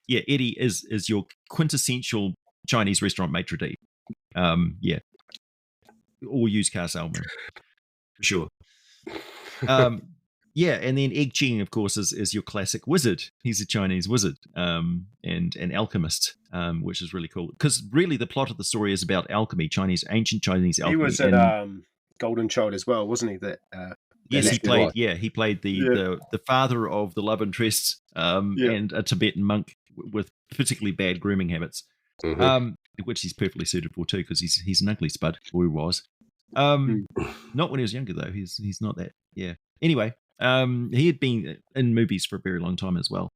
Eddie is your quintessential Chinese restaurant maitre d'. Yeah, or used car salesman for sure. Yeah, and then Egg Ching, of course, is your classic wizard. He's a Chinese wizard, and an alchemist, which is really cool. Because really, the plot of the story is about alchemy, ancient Chinese alchemy. He was at Golden Child as well, wasn't he? Yes, he played. Yeah, he played the father of the love interest, and a Tibetan monk with particularly bad grooming habits, which he's perfectly suited for too, because he's an ugly spud, or he was. Not when he was younger though. He's not that. Yeah. Anyway. He had been in movies for a very long time as well.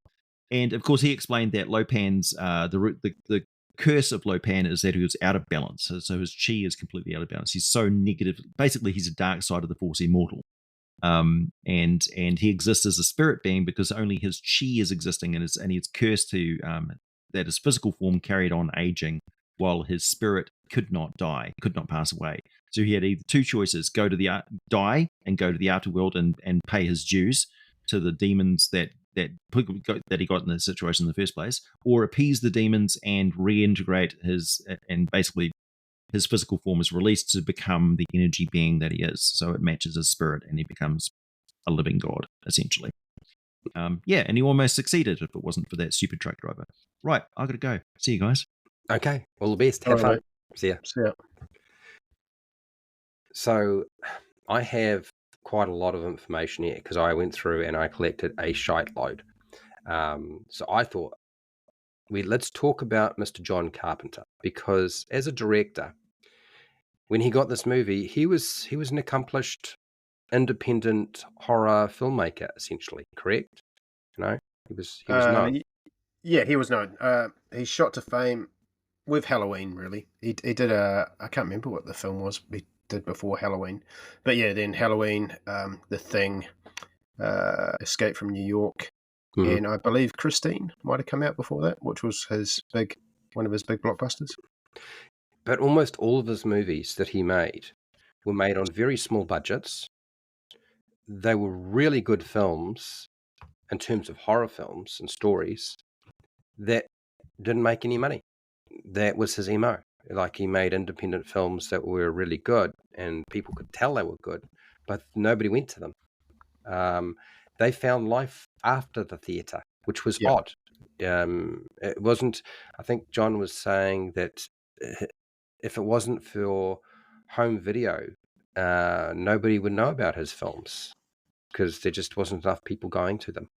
And of course, he explained that Lopan's, the curse of Lopan is that he was out of balance. So his chi is completely out of balance. He's so negative. Basically, he's a dark side of the Force immortal. And he exists as a spirit being because only his chi is existing, and he's cursed to that his physical form carried on aging while his spirit could not die, could not pass away. So he had either two choices: die and go to the afterworld and pay his dues to the demons that he got in the situation in the first place, or appease the demons and reintegrate and basically his physical form is released to become the energy being that he is. So it matches his spirit and he becomes a living god, essentially. And he almost succeeded if it wasn't for that stupid truck driver. Right, I gotta go. See you guys. Okay, all the best. Have fun. Right. See ya. So I have quite a lot of information here because I went through and I collected a shite load. So I thought let's talk about Mr. John Carpenter, because as a director, when he got this movie, he was an accomplished independent horror filmmaker, essentially. Correct? You know, he was known. Yeah, he was known. He shot to fame with Halloween. Really, he did I can't remember what the film was he did before Halloween, but yeah, then Halloween, The Thing, Escape from New York, and I believe Christine might have come out before that, which was one of his big blockbusters. But almost all of his movies that he made were made on very small budgets. They were really good films, in terms of horror films and stories that didn't make any money. That was his MO. Like, he made independent films that were really good and people could tell they were good, but nobody went to them. They found life after the theatre, which was Yeah. odd. It wasn't, I think John was saying that if it wasn't for home video, nobody would know about his films because there just wasn't enough people going to them,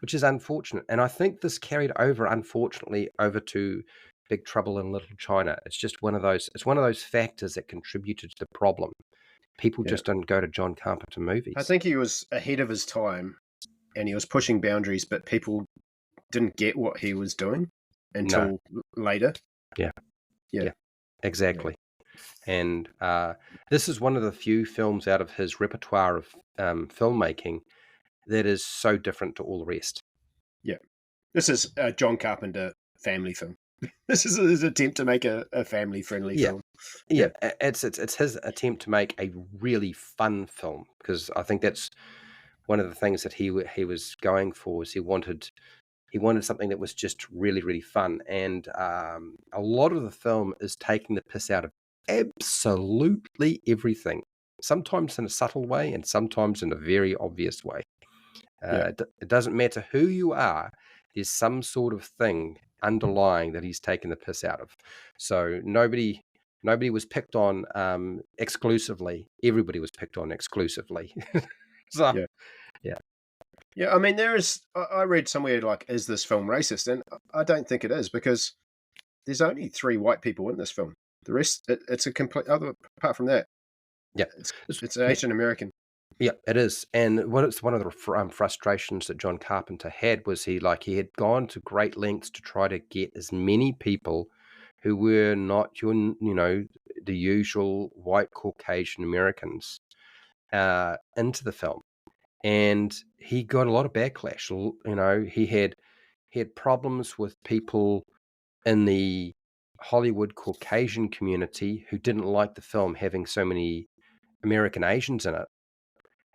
which is unfortunate. And I think this carried over, unfortunately, over to Big Trouble in Little China. It's just one of those factors that contributed to the problem. People Yeah. just don't go to John Carpenter movies. I think he was ahead of his time and he was pushing boundaries, but people didn't get what he was doing until later. Yeah, exactly. And this is one of the few films out of his repertoire of filmmaking that is so different to all the rest. Yeah. This is a John Carpenter family film. This is his attempt to make a family-friendly film. Yeah, it's his attempt to make a really fun film, because I think that's one of the things that he was going for. Was he wanted something that was just really, really fun, and a lot of the film is taking the piss out of absolutely everything. Sometimes in a subtle way, and sometimes in a very obvious way. It doesn't matter who you are. There's some sort of thing underlying that he's taken the piss out of. So nobody was picked on exclusively. Everybody was picked on exclusively. So yeah. I mean, I read somewhere like, is this film racist? And I don't think it is, because there's only 3 white people in this film. The rest, it's a complete other. Apart from that, it's Asian American. Yeah, it is. And one of the frustrations that John Carpenter had was he had gone to great lengths to try to get as many people who were not the usual white Caucasian Americans into the film, and he got a lot of backlash. He had problems with people in the Hollywood Caucasian community who didn't like the film having so many American Asians in it.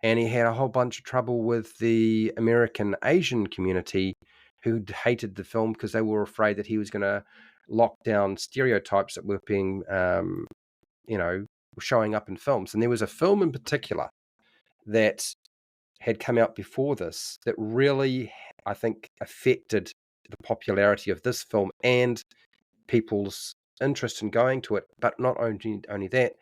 And he had a whole bunch of trouble with the American Asian community who hated the film because they were afraid that he was going to lock down stereotypes that were being, showing up in films. And there was a film in particular that had come out before this that really, I think, affected the popularity of this film and people's interest in going to it. But not only that,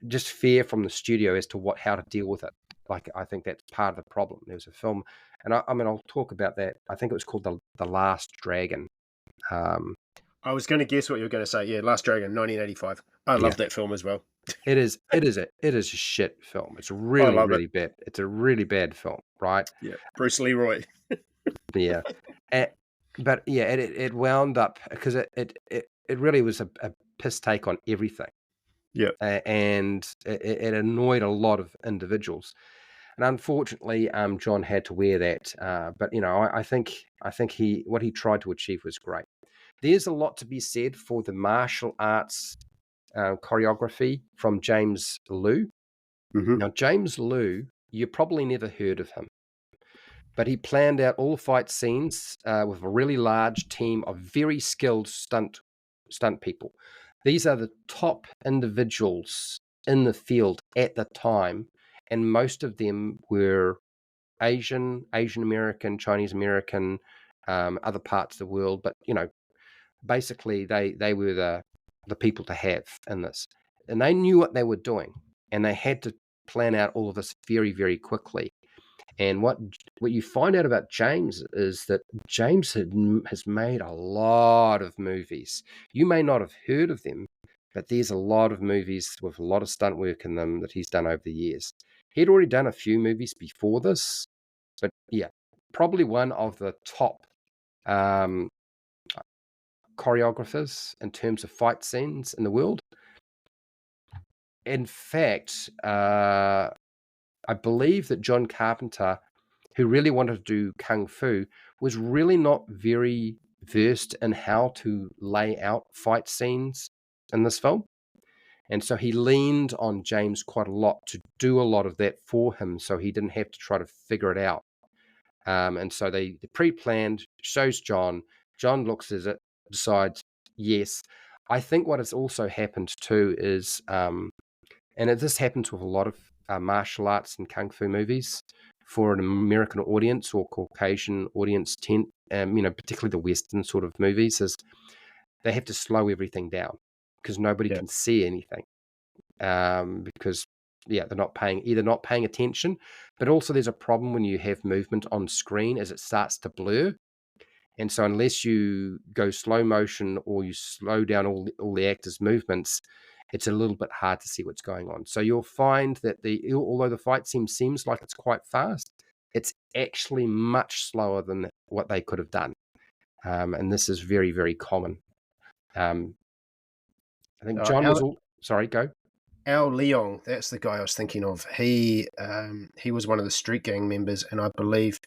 just fear from the studio as to how to deal with it. Like, I think that's part of the problem. There was a film, and I'll talk about that. I think it was called The Last Dragon. I was going to guess what you were going to say. Yeah, Last Dragon, 1985. I love that film as well. It is a shit film. It's really bad. It's a really bad film, right? Yeah, Bruce Leroy. Yeah, but yeah, it wound up because it really was a piss take on everything. Yeah, and it annoyed a lot of individuals, and unfortunately, John had to wear that. But I think what he tried to achieve was great. There's a lot to be said for the martial arts choreography from James Liu. Mm-hmm. Now, James Liu, you probably never heard of him, but he planned out all fight scenes with a really large team of very skilled stunt people. These are the top individuals in the field at the time, and most of them were Asian American, Chinese American, other parts of the world. But basically they were the people to have in this, and they knew what they were doing, and they had to plan out all of this very, very quickly. And what you find out about James is that James has made a lot of movies. You may not have heard of them, but there's a lot of movies with a lot of stunt work in them that he's done over the years. He'd already done a few movies before this, but yeah, probably one of the top choreographers in terms of fight scenes in the world. In fact, I believe that John Carpenter, who really wanted to do kung fu, was really not very versed in how to lay out fight scenes in this film. And so he leaned on James quite a lot to do a lot of that for him, so he didn't have to try to figure it out. And so they pre-planned, shows John. John looks at it, decides, yes. I think what has also happened too is, this happens with a lot of martial arts and kung fu movies for an American audience or Caucasian audience, particularly the Western sort of movies, is they have to slow everything down because nobody can see anything. Because they're not paying attention, but also there's a problem when you have movement on screen as it starts to blur. And so unless you go slow motion or you slow down all the actors' movements, it's a little bit hard to see what's going on. So you'll find that although the fight scene seems like it's quite fast, it's actually much slower than what they could have done. And this is very, very common. I think John was all... Sorry, go. Al Leong, that's the guy I was thinking of. He was one of the street gang members, and I believe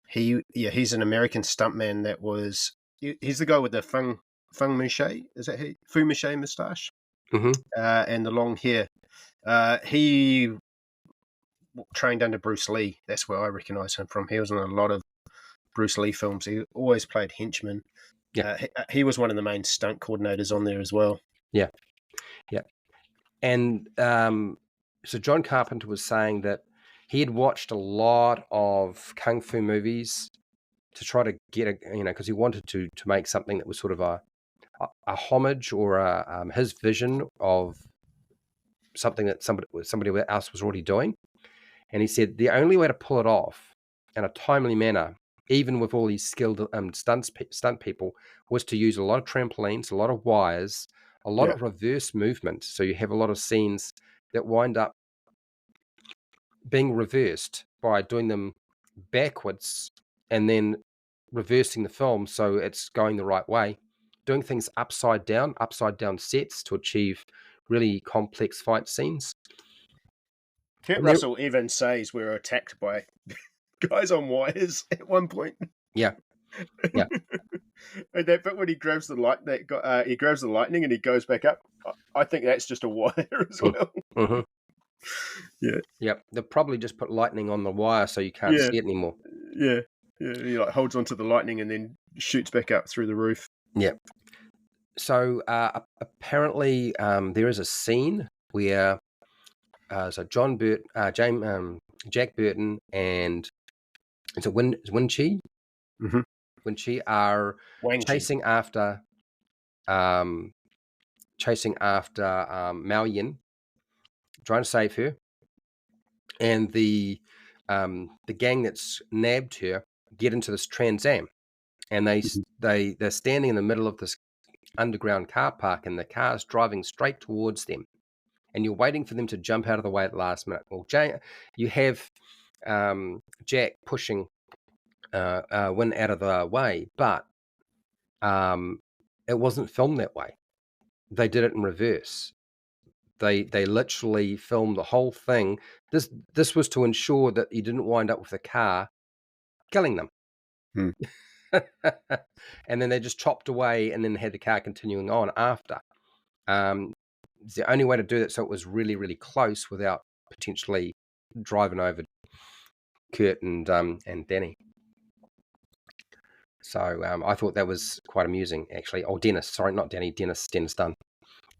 he's an American stuntman that was... He's the guy with the Feng Mouche, is that he? Fu Mouche moustache? Mm-hmm. And the long hair. He trained under Bruce Lee. That's where I recognise him from. He was in a lot of Bruce Lee films. He always played henchman. Yeah. He was one of the main stunt coordinators on there as well. Yeah. Yeah. And so John Carpenter was saying that he had watched a lot of kung fu movies to try to get because he wanted to make something that was sort of a homage or his vision of something that somebody else was already doing. And he said the only way to pull it off in a timely manner, even with all these skilled stunt people, was to use a lot of trampolines, a lot of wires, a lot of reverse movement. So you have a lot of scenes that wind up being reversed by doing them backwards and then reversing the film so it's going the right way. Doing things upside down sets to achieve really complex fight scenes. Kurt Russell even says we're attacked by guys on wires at one point. Yeah. Yeah. And that bit when he grabs the he grabs the lightning and he goes back up. I think that's just a wire as well. Mm-hmm. Yeah. Yep. They'll probably just put lightning on the wire so you can't see it anymore. Yeah. Yeah. He holds onto the lightning and then shoots back up through the roof. Yeah. So apparently there is a scene where Jack Burton and it's a Win Chi. Mm-hmm. Win Chi are chasing after Mao Yin, trying to save her, and the gang that's nabbed her get into this Trans Am, and they're standing in the middle of this underground car park, and the car's driving straight towards them, and you're waiting for them to jump out of the way at the last minute. Well, you have Jack pushing Win out of the way, but it wasn't filmed that way. They did it in reverse. They literally filmed the whole thing. This was to ensure that you didn't wind up with the car killing them. And then they just chopped away and then had the car continuing on after. It's the only way to do that so it was really, really close without potentially driving over Kurt and Danny. So I thought that was quite amusing, actually. Oh, Dennis. Sorry, not Danny. Dennis Dunn.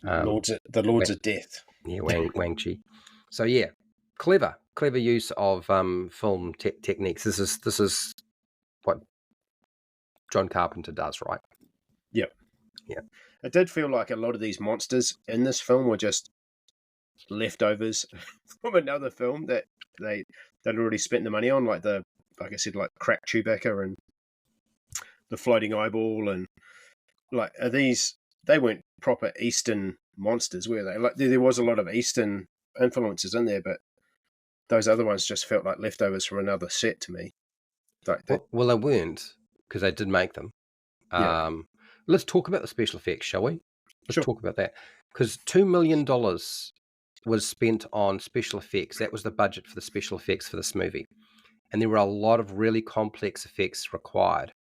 The Lords of Death. Yeah, Wang Chi. So yeah, clever use of film techniques. This is what John Carpenter does, right? Yep. Yeah. It did feel like a lot of these monsters in this film were just leftovers from another film that they'd already spent the money on, like I said, like Crack Chewbacca and the floating eyeball, and like they weren't proper Eastern monsters, were they? Like there was a lot of Eastern influences in there, but those other ones just felt like leftovers from another set to me. Well, they weren't, because they did make them. Yeah. Let's talk about the special effects, shall we? Let's talk about that. Because $2 million was spent on special effects. That was the budget for the special effects for this movie. And there were a lot of really complex effects required.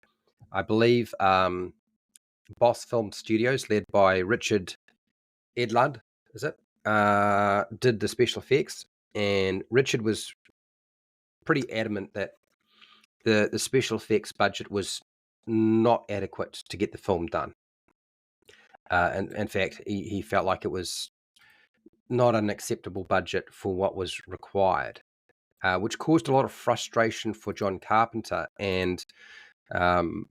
I believe Boss Film Studios, led by Richard Edlund, is it? Did the special effects. And Richard was pretty adamant that the special effects budget was not adequate to get the film done. And in fact, he felt like it was not an acceptable budget for what was required, which caused a lot of frustration for John Carpenter. And um,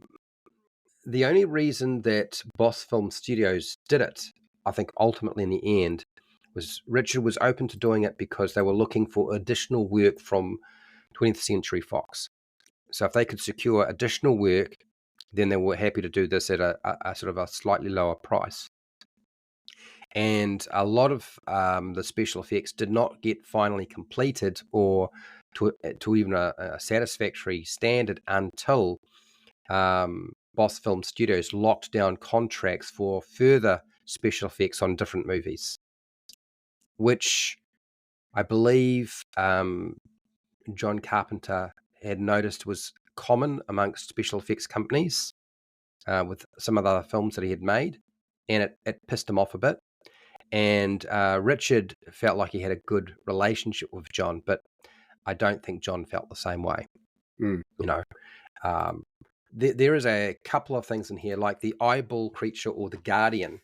the only reason that Boss Film Studios did it, I think ultimately in the end, was Richard was open to doing it because they were looking for additional work from 20th Century Fox. So if they could secure additional work, then they were happy to do this at a sort of a slightly lower price. And a lot of the special effects did not get finally completed or to even a satisfactory standard until Boss Film Studios locked down contracts for further special effects on different movies, which I believe John Carpenter had noticed was common amongst special effects companies with some of the other films that he had made, and it pissed him off a bit. And Richard felt like he had a good relationship with John, but I don't think John felt the same way. Mm. You know, there is a couple of things in here, like the eyeball creature or the Guardian.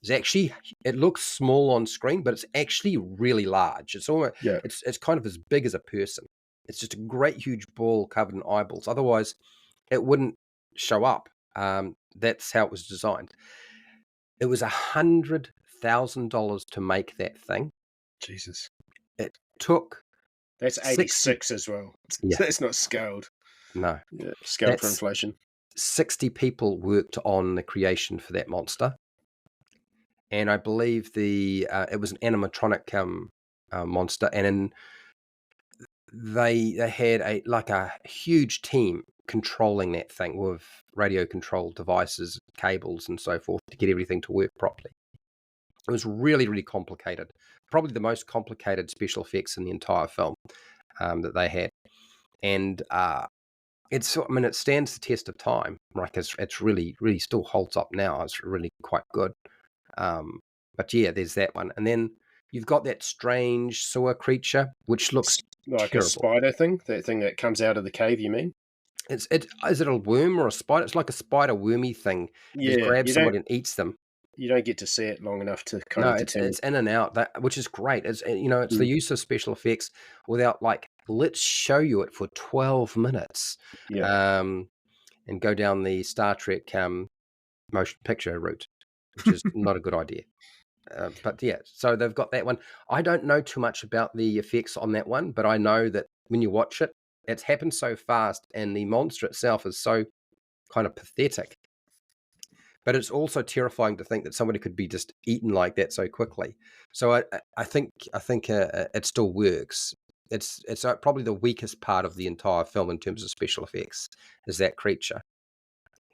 It looks small on screen, but it's actually really large. It's almost it's kind of as big as a person. It's just a great huge ball covered in eyeballs. Otherwise, it wouldn't show up. That's how it was designed. It was $100,000 to make that thing. Jesus. It took. That's 86 as well. Yeah. That's not scaled. No. Yeah, scaled for inflation. 60 people worked on the creation for that monster. And I believe it was an animatronic monster, and they had a huge team controlling that thing with radio controlled devices, cables, and so forth to get everything to work properly. It was really, really complicated. Probably the most complicated special effects in the entire film that they had, and it stands the test of time. Like it's really, really still holds up now. It's really quite good. But yeah, there's that one, and then you've got that strange sewer creature, which looks like terrible. A spider thing. That thing that comes out of the cave. You mean? Is it a worm or a spider? It's like a spider wormy thing. Yeah, it just grabs somebody and eats them. You don't get to see it long enough to kind of determine. It's in and out, which is great. It's the use of special effects without let's show you it for 12 minutes, and go down the Star Trek motion picture route, which is not a good idea. But yeah, so they've got that one. I don't know too much about the effects on that one, but I know that when you watch it, it's happened so fast, and the monster itself is so kind of pathetic. But it's also terrifying to think that somebody could be just eaten like that so quickly. So I think it still works. It's probably the weakest part of the entire film in terms of special effects is that creature.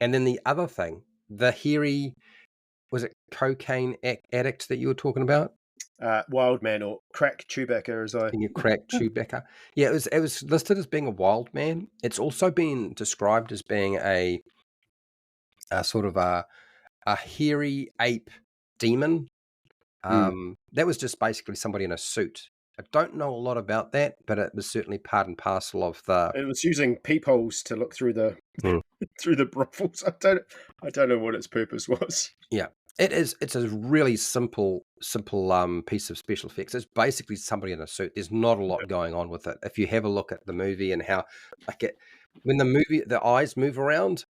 And then the other thing, the hairy, was it cocaine addict that you were talking about? Wild man, or crack Chewbacca, as I. Crack Chewbacca. Yeah, it was listed as being a wild man. It's also been described as being a sort of a hairy ape demon. That was just basically somebody in a suit. I don't know a lot about that, but it was certainly part and parcel of the. It was using peepholes to look through the through the brothels. I don't know what its purpose was. Yeah, it is. It's a really simple piece of special effects. It's basically somebody in a suit. There's not a lot going on with it. If you have a look at the movie and how when the eyes move around.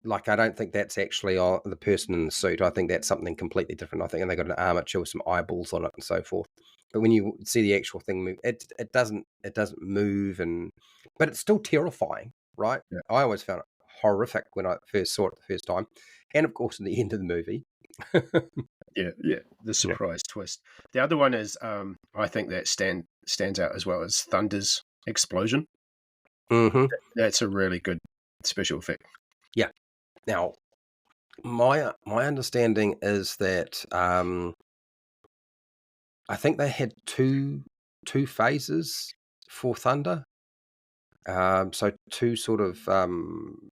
I don't think that's actually the person in the suit. I think that's something completely different. I think they got an armature with some eyeballs on it and so forth. But when you see the actual thing move, it doesn't move, but it's still terrifying, right? Yeah. I always found it horrific when I first saw it the first time, and of course, in the end of the movie. Yeah, the surprise twist. The other one is, I think that stands out as well as Thunder's explosion. Mm-hmm. That's a really good special effect. Yeah. Now, my understanding is that I think they had two phases for Thunder. So two sort of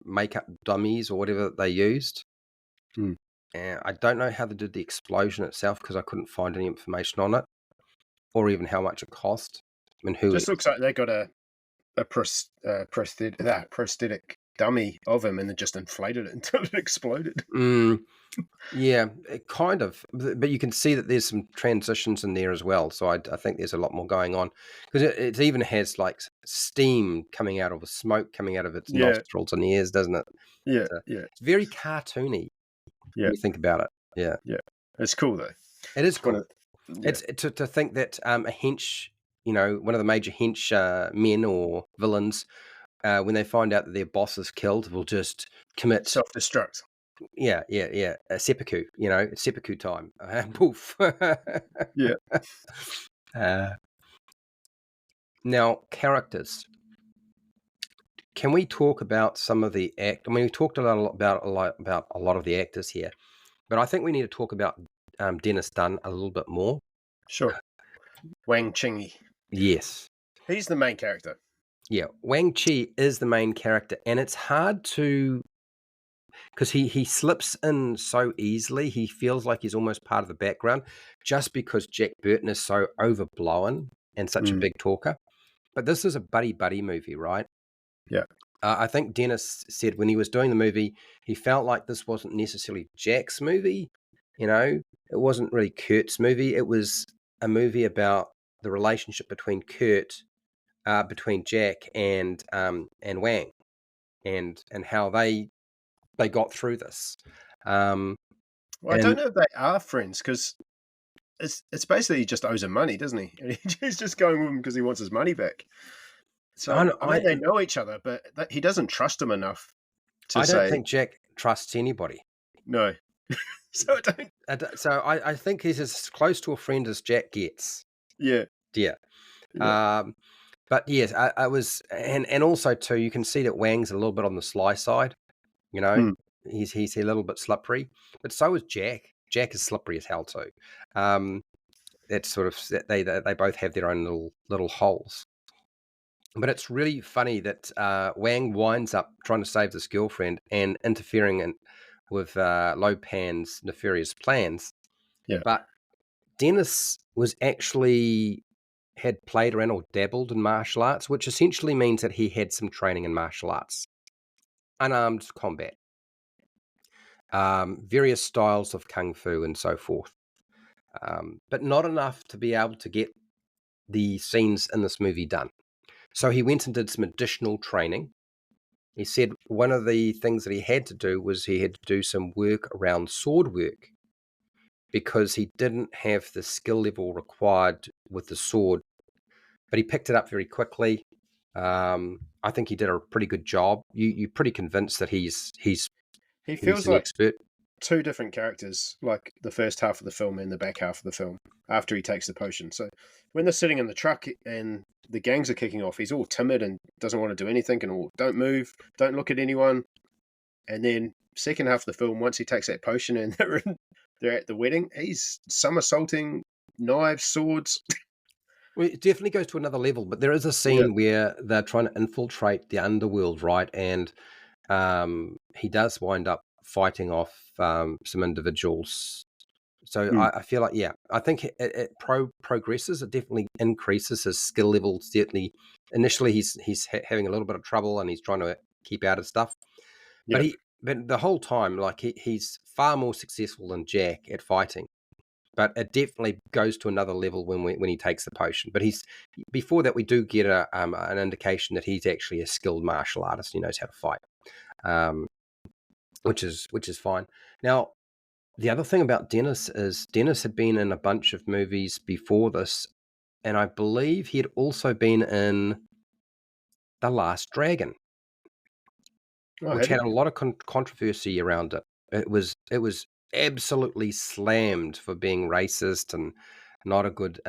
makeup dummies or whatever they used. And I don't know how they did the explosion itself because I couldn't find any information on it, or even how much it cost. I mean, just looks like they got a prosthetic dummy of him and then just inflated it until it exploded. Yeah, kind of. But you can see that there's some transitions in there as well. So I think there's a lot more going on because it even has like steam coming out of smoke coming out of its Yeah, nostrils and ears, doesn't it? yeah, So yeah, it's very cartoony yeah, when you think about it. Yeah, yeah. It's cool though. it is It's one cool. of yeah, It's to think that a hench, one of the major hench men or villains, when they find out that their boss is killed, will just commit. self-destruct. Yeah, seppuku. Seppuku time. Poof. Yeah, uh, Now, characters. Can we talk about some of the act? I mean, we talked about a lot of the actors here, but I think we need to talk about Dennis Dunn a little bit more. sure. Wang Chingy. Yes. He's the main character. Yeah, Wang Chi is the main character, and it's hard to because he slips in so easily. He feels like he's almost part of the background just because Jack Burton is so overblown and such a big talker. But this is a buddy movie, right? Yeah. I think Dennis said when he was doing the movie, he felt like this wasn't necessarily Jack's movie. It wasn't really Kurt's movie. It was a movie about the relationship between between Jack and Wang, and how they got through this. Well, I don't know if they are friends because it's basically he just owes him money, doesn't he? And he's just going with him because he wants his money back. So I mean, they know each other, but he doesn't trust him enough to I say. don't think Jack trusts anybody. No. So I don't. So I think he's as close to a friend as Jack gets. Yeah. Yeah. Yeah. But yes, I was, and also too, you can see that Wang's a little bit on the sly side. He's a little bit slippery, but so is Jack. Jack is slippery as hell too. It's sort of they both have their own little holes. But it's really funny that Wang winds up trying to save this girlfriend and interfering with Lo Pan's nefarious plans. Yeah. But Dennis was actually had played around or dabbled in martial arts, which essentially means that he had some training in martial arts, unarmed combat, various styles of kung fu and so forth, but not enough to be able to get the scenes in this movie done. So he went and did some additional training. He said one of the things that he had to do was he had to do some work around sword work because he didn't have the skill level required with the sword, but he picked it up very quickly. I think he did a pretty good job. You're pretty convinced that he feels like an expert. Two different characters, like the first half of the film and the back half of the film, after he takes the potion. So when they're sitting in the truck and the gangs are kicking off, he's all timid and doesn't want to do anything and don't move, don't look at anyone. And then second half of the film, once he takes that potion and they're at the wedding, he's somersaulting, knives, swords. Well, it definitely goes to another level, but there is a scene where they're trying to infiltrate the underworld, right? And he does wind up fighting off some individuals. So I feel like, I think it progresses. It definitely increases his skill level. Certainly, initially he's having a little bit of trouble and he's trying to keep out of stuff. But but the whole time, like he's far more successful than Jack at fighting. But it definitely goes to another level when he takes the potion. But before that, we do get an indication that he's actually a skilled martial artist. He knows how to fight, which is fine. Now, the other thing about Dennis is Dennis had been in a bunch of movies before this, and I believe he had also been in The Last Dragon, which had a lot of controversy around it. It was absolutely slammed for being racist and not a good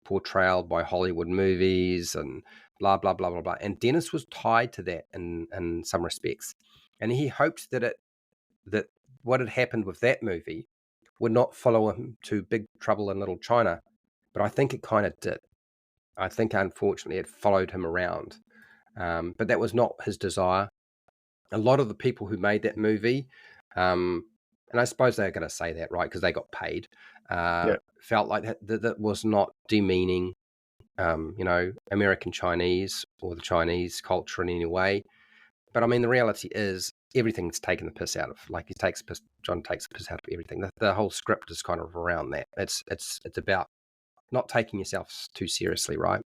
portrayal by Hollywood movies and blah blah blah blah blah. And Dennis was tied to that in some respects, and he hoped that what had happened with that movie would not follow him to Big Trouble in Little China, but I think it kind of did. I think unfortunately it followed him around, but that was not his desire. A lot of the people who made that movie, and I suppose they're going to say that, right, because they got paid, felt like that was not demeaning American Chinese or the Chinese culture in any way. But I mean, the reality is everything's taken the piss out of. Like John takes the piss out of everything. The whole script is kind of around that. It's about not taking yourself too seriously, right?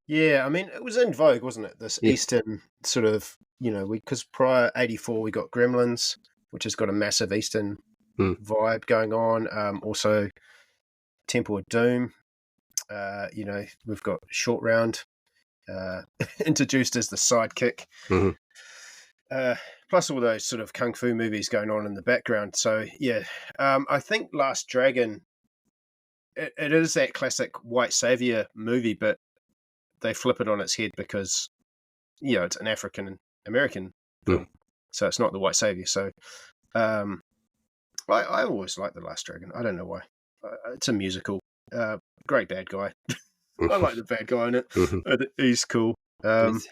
Yeah, I mean, it was in vogue, wasn't it? This Yeah. Eastern sort of, because prior 84 we got Gremlins, which has got a massive Eastern vibe going on. Also, Temple of Doom. We've got Short Round introduced as the sidekick. Plus all those sort of kung fu movies going on in the background. So yeah, I think Last Dragon. It is that classic white savior movie, but they flip it on its head because it's an African American film, so it's not the white savior. So I always like The Last Dragon. I don't know why. It's a musical. Great bad guy. I like the bad guy in it. He's cool.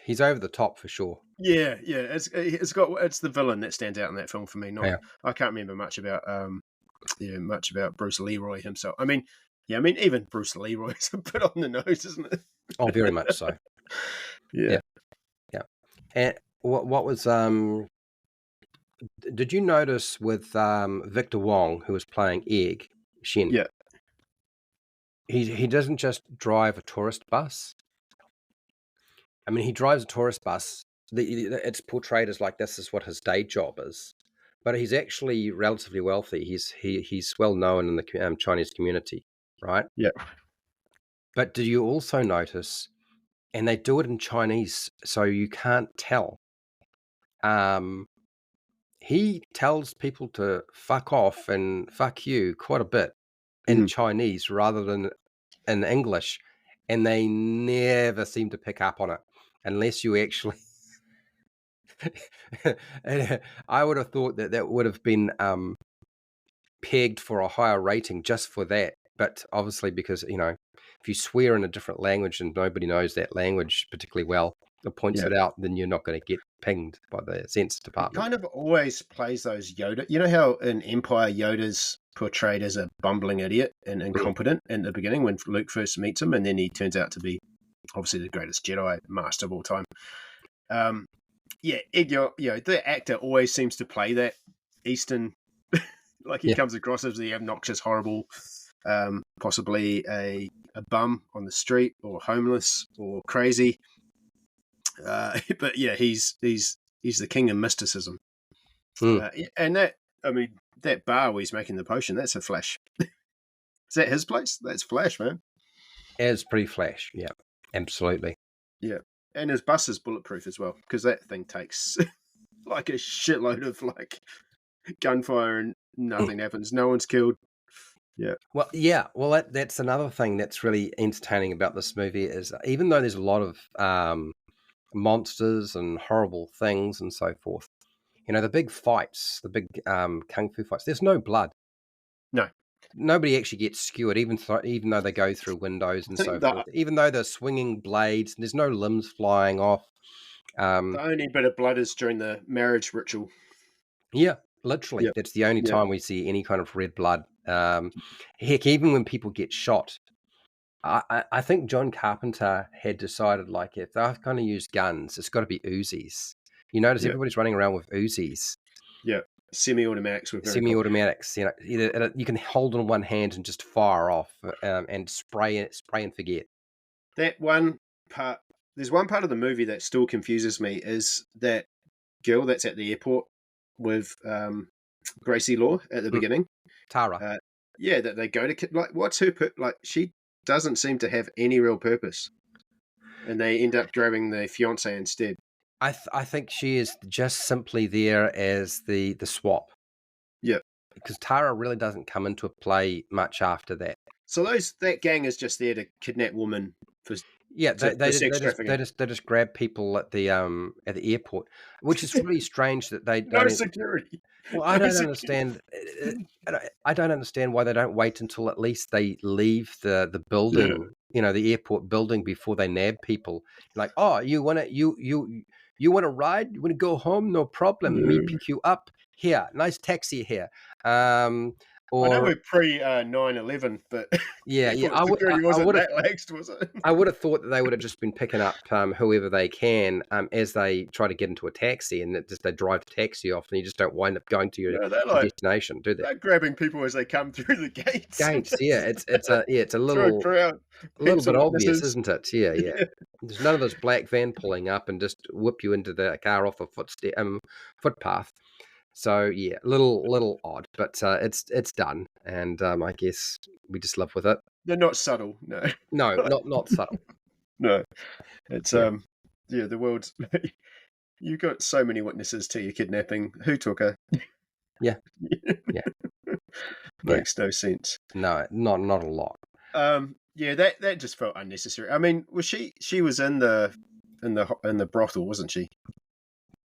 He's over the top for sure. Yeah. It's the villain that stands out in that film for me. I can't remember much about Bruce Leroy himself. I mean, even Bruce Leroy's a bit on the nose, isn't it? Oh, very much so. Yeah. And what was did you notice with Victor Wong, who was playing Egg Shen? Yeah. He doesn't just drive a tourist bus. I mean, he drives a tourist bus. It's portrayed as like this is what his day job is, but he's actually relatively wealthy. He's well known in the Chinese community, right? Yeah. But do you also notice, and they do it in Chinese, so you can't tell. He tells people to fuck off and fuck you quite a bit in Chinese rather than in English, and they never seem to pick up on it unless you actually. I would have thought that would have been pegged for a higher rating just for that, but obviously because if you swear in a different language and nobody knows that language particularly well or points it out, then you're not going to get pinged by the censor department. It kind of always plays those Yoda. You know how in Empire Yoda's portrayed as a bumbling idiot and incompetent in the beginning when Luke first meets him, and then he turns out to be obviously the greatest Jedi master of all time. The actor always seems to play that Eastern, like he comes across as the obnoxious, horrible, possibly a bum on the street or homeless or crazy. But yeah, he's the king of mysticism. And that bar where he's making the potion, that's a Flash. Is that his place? That's Flash, man. It's pretty Flash. Yeah, absolutely. Yeah. And his bus is bulletproof as well, because that thing takes like a shitload of like gunfire and nothing happens. No one's killed. Yeah. Well, yeah. Well, that's another thing that's really entertaining about this movie is even though there's a lot of monsters and horrible things and so forth, the big fights, the big kung fu fights, there's no blood. No. Nobody actually gets skewered, even though they go through windows and so forth. Even though they're swinging blades, there's no limbs flying off. The only bit of blood is during the marriage ritual. Yeah, literally. Yep. That's the only time we see any kind of red blood. Heck, even when people get shot, I think John Carpenter had decided, like, if they're going to use guns, it's got to be Uzis. You notice everybody's running around with Uzis. Yeah. Semi-automatics. Semi-automatics. You can hold on one hand and just fire off and spray and forget. That one part. There's one part of the movie that still confuses me. Is that girl that's at the airport with Gracie Law at the beginning? Tara. That they go to like. What's her she doesn't seem to have any real purpose, and they end up grabbing the fiance instead. I think she is just simply there as the swap. Yeah. Because Tara really doesn't come into play much after that. So that gang is just there to kidnap women for they just grab people at the airport, which is really strange that they don't. No security. Well, I don't understand. I don't understand why they don't wait until at least they leave the building, the airport building before they nab people. Like, oh, you want to ride? You want to go home? No problem. Me pick you up. Here, nice taxi here. I know Or we're pre 9/11, but yeah, yeah, airport security I wasn't would have that laxed, was it? I would have thought that they would have just been picking up whoever they can as they try to get into a taxi, and that just they drive the taxi off, and you just don't wind up going to No, your destination, do they? they're grabbing people as they come through the gates and Gates, yeah, just it's a through a crowd, little heaps bit of obvious, witnesses. isn't it? Yeah, yeah. Yeah. There's none of those black van pulling up and just whip you into the car off a footpath. So yeah, little odd, but it's done, and I guess we just live with it. They're not subtle, no. No, not subtle. No. It's Yeah, yeah, the world's you got so many witnesses to your kidnapping. Who took her? yeah, yeah, yeah. Makes no sense. No, not a lot. Yeah, that just felt unnecessary. I mean, was she was in the brothel, wasn't she?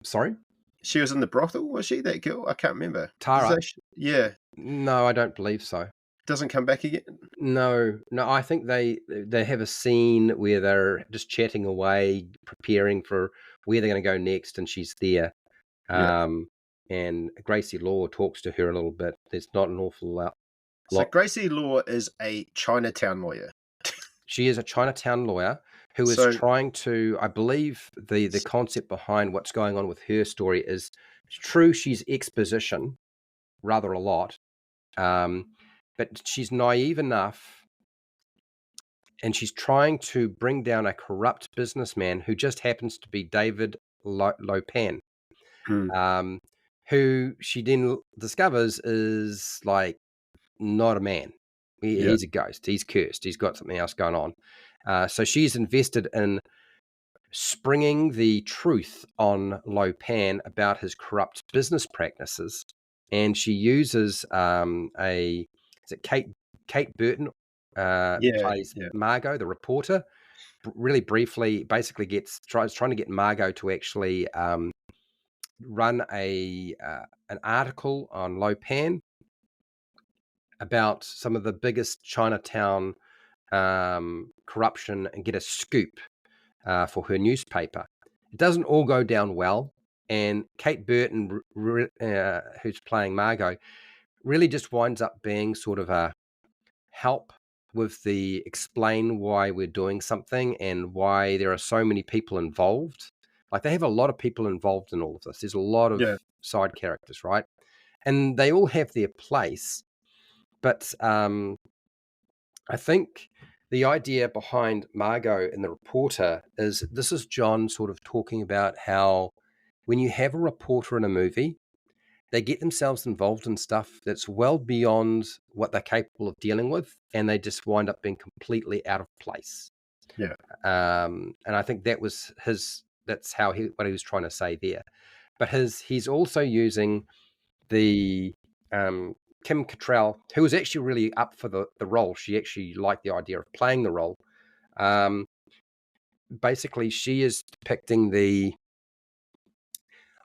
Sorry, She was in the brothel, was she, that girl? I can't remember. Tara. Yeah. No, I don't believe so. Doesn't come back again? No, no. I think they have a scene where they're just chatting away, preparing for where they're going to go next, and she's there. Yeah. And Gracie Law talks to her a little bit. There's not an awful lot. So Gracie Law is a Chinatown lawyer. She is a Chinatown lawyer who is trying to, I believe the concept behind what's going on with her story is true. She's exposition rather a lot. But she's naive enough, and she's trying to bring down a corrupt businessman who just happens to be David Lopan, who she then discovers is like not a man. He's a ghost. He's cursed. He's got something else going on. So she's invested in springing the truth on Lopan about his corrupt business practices, and she uses is it Kate Burton plays Margot, the reporter. Really briefly, basically trying to get Margot to actually run an article on Lopan about some of the biggest Chinatown corruption and get a scoop for her newspaper. It doesn't all go down well, and Kate Burton, who's playing Margot, really just winds up being sort of a help with the explain why we're doing something and why there are so many people involved. Like they have a lot of people involved in all of this. There's a lot of side characters, right? And they all have their place. But I think the idea behind Margot and the reporter is this is John sort of talking about how when you have a reporter in a movie, they get themselves involved in stuff that's well beyond what they're capable of dealing with, and they just wind up being completely out of place. Yeah. And I think that was that's what he was trying to say there. But he's also using the Kim Cattrall, who was actually really up for the role. She actually liked the idea of playing the role. Basically, she is depicting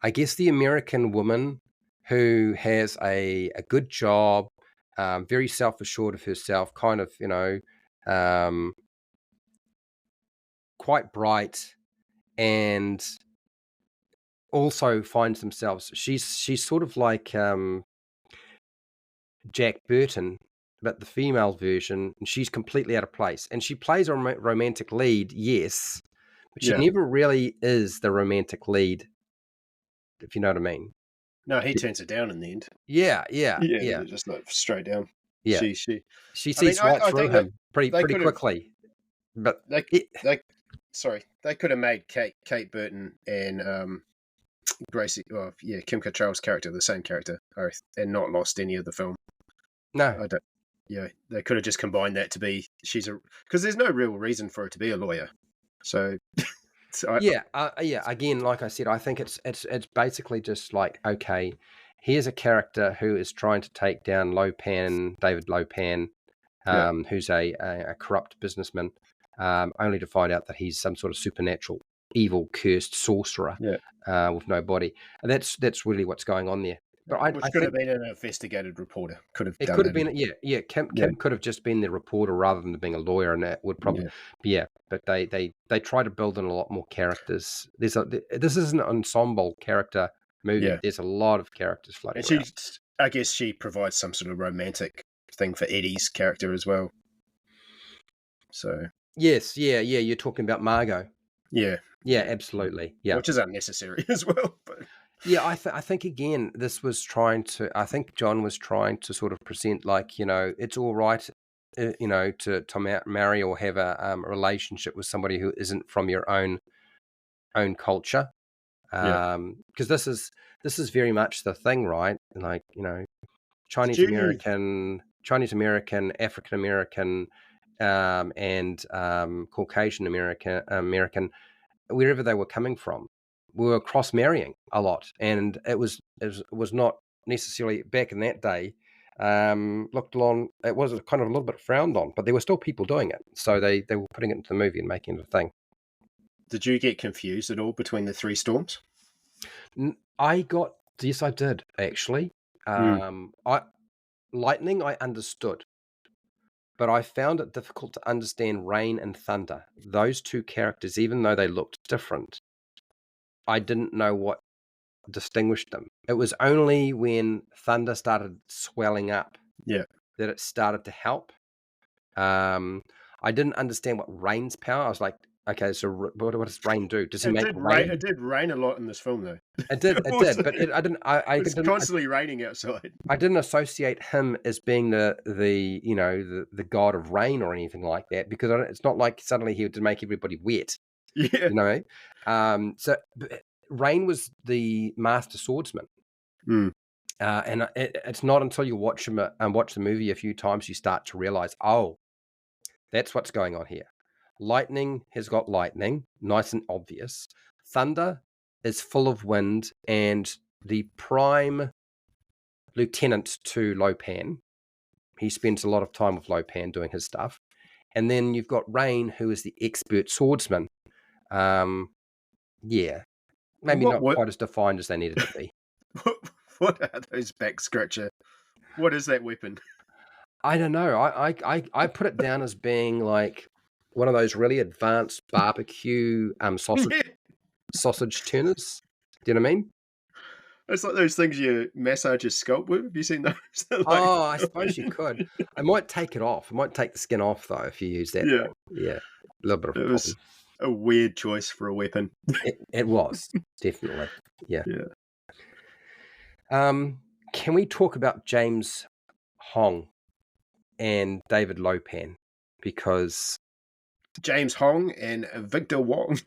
I guess, the American woman who has a good job, very self-assured of herself, kind of, quite bright, and also finds themselves, she's sort of like Jack Burton, but the female version, and she's completely out of place. And she plays a romantic lead, yes, but she never really is the romantic lead, if you know what I mean. No, he turns it down in the end. Yeah. Just like straight down. Yeah, She sees right through him pretty quickly. But they could have made Kate Burton and Gracie, Kim Cattrall's character the same character, and not lost any of the film. No, I don't. Yeah, they could have just combined that to be because there's no real reason for her to be a lawyer. So. Again, like I said, I think it's basically just like, okay, here's a character who is trying to take down David Lopan, who's a corrupt businessman, only to find out that he's some sort of supernatural, evil, cursed sorcerer with no body. And that's really what's going on there. But I could think have been an investigated reporter. Could have. It could have been, Kim could have just been the reporter rather than being a lawyer, and that would probably, But they try to build in a lot more characters. This is an ensemble character movie. There's a lot of characters floating around. I guess she provides some sort of romantic thing for Eddie's character as well. So Yes, yeah. You're talking about Margot. yeah, Absolutely. Yeah, which is unnecessary as well. But yeah. I think again, this was trying to. I think John was trying to sort of present like, it's all right, to marry or have a relationship with somebody who isn't from your own culture. yeah, Because this is very much the thing, right? Like, did Chinese you? American, African American, and Caucasian American, wherever they were coming from, were cross marrying a lot, and it was not necessarily back in that day. Looked on, it was kind of a little bit frowned on, but there were still people doing it, so they were putting it into the movie and making it a thing. Did you get confused at all between the three storms? Yes, I did actually. Mm, I Lightning, I understood, but I found it difficult to understand Rain and Thunder. Those two characters, even though they looked different, I didn't know what distinguished them. It was only when Thunder started swelling up yeah, that it started to help. I didn't understand what Rain's power. I was like, okay, so what does Rain do? Does he it make did rain. It rain? did rain a lot in this film, though. It did, but I didn't. It's constantly raining outside. I didn't associate him as being the the god of rain or anything like that, because it's not like suddenly he would make everybody wet, Yeah. you know. Rain was the master swordsman, Mm. and it's not until you watch him and watch the movie a few times you start to realize, oh, that's what's going on here. Lightning has got lightning, nice and obvious. Thunder is full of wind, and the prime lieutenant to Lopan. He spends a lot of time with Lopan doing his stuff. And then you've got Rain, who is the expert swordsman. Yeah, maybe not What? quite as defined as they needed to be. What are those back scratcher? What is that weapon? I don't know. I put it down as being like one of those really advanced barbecue sausage turners. Do you know what I mean? It's like those things you massage your scalp with. Have you seen those? Oh, I suppose you could. I might take it off. I might take the skin off though if you use that Yeah, thing. Yeah, a little bit of a it problem. was a weird choice for a weapon. It was definitely, yeah. Yeah. Can we talk about James Hong and David Lopan? Because James Hong and Victor Wong.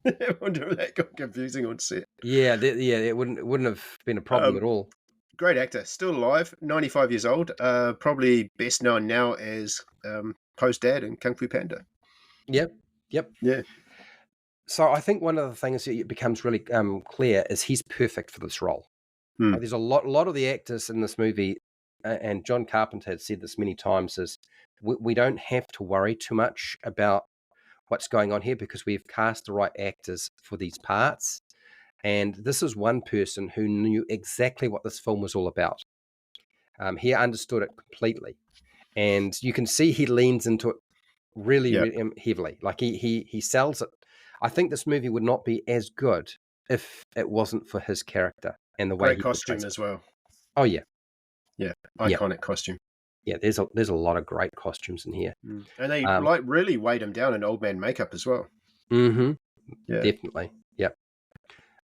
I wonder if that got confusing on set. it wouldn't have been a problem at all. Great actor, still alive, 95 years old. Probably best known now as Poe's dad in Kung Fu Panda. Yep. Yeah. So I think one of the things that becomes really clear is he's perfect for this role. Hmm. There's a lot of the actors in this movie, and John Carpenter had said this many times, is we don't have to worry too much about what's going on here because we've cast the right actors for these parts. And this is one person who knew exactly what this film was all about. He understood it completely. And you can see he leans into it really, Yep. really heavily. Like he sells it. I think this movie would not be as good if it wasn't for his character and the way Great he costume portrays it. as well. Oh yeah, Yeah, iconic costume. yeah. There's a lot of great costumes in here. And they really weighed him down in old man makeup as well. Mm-hmm. Yeah. Definitely. Yep.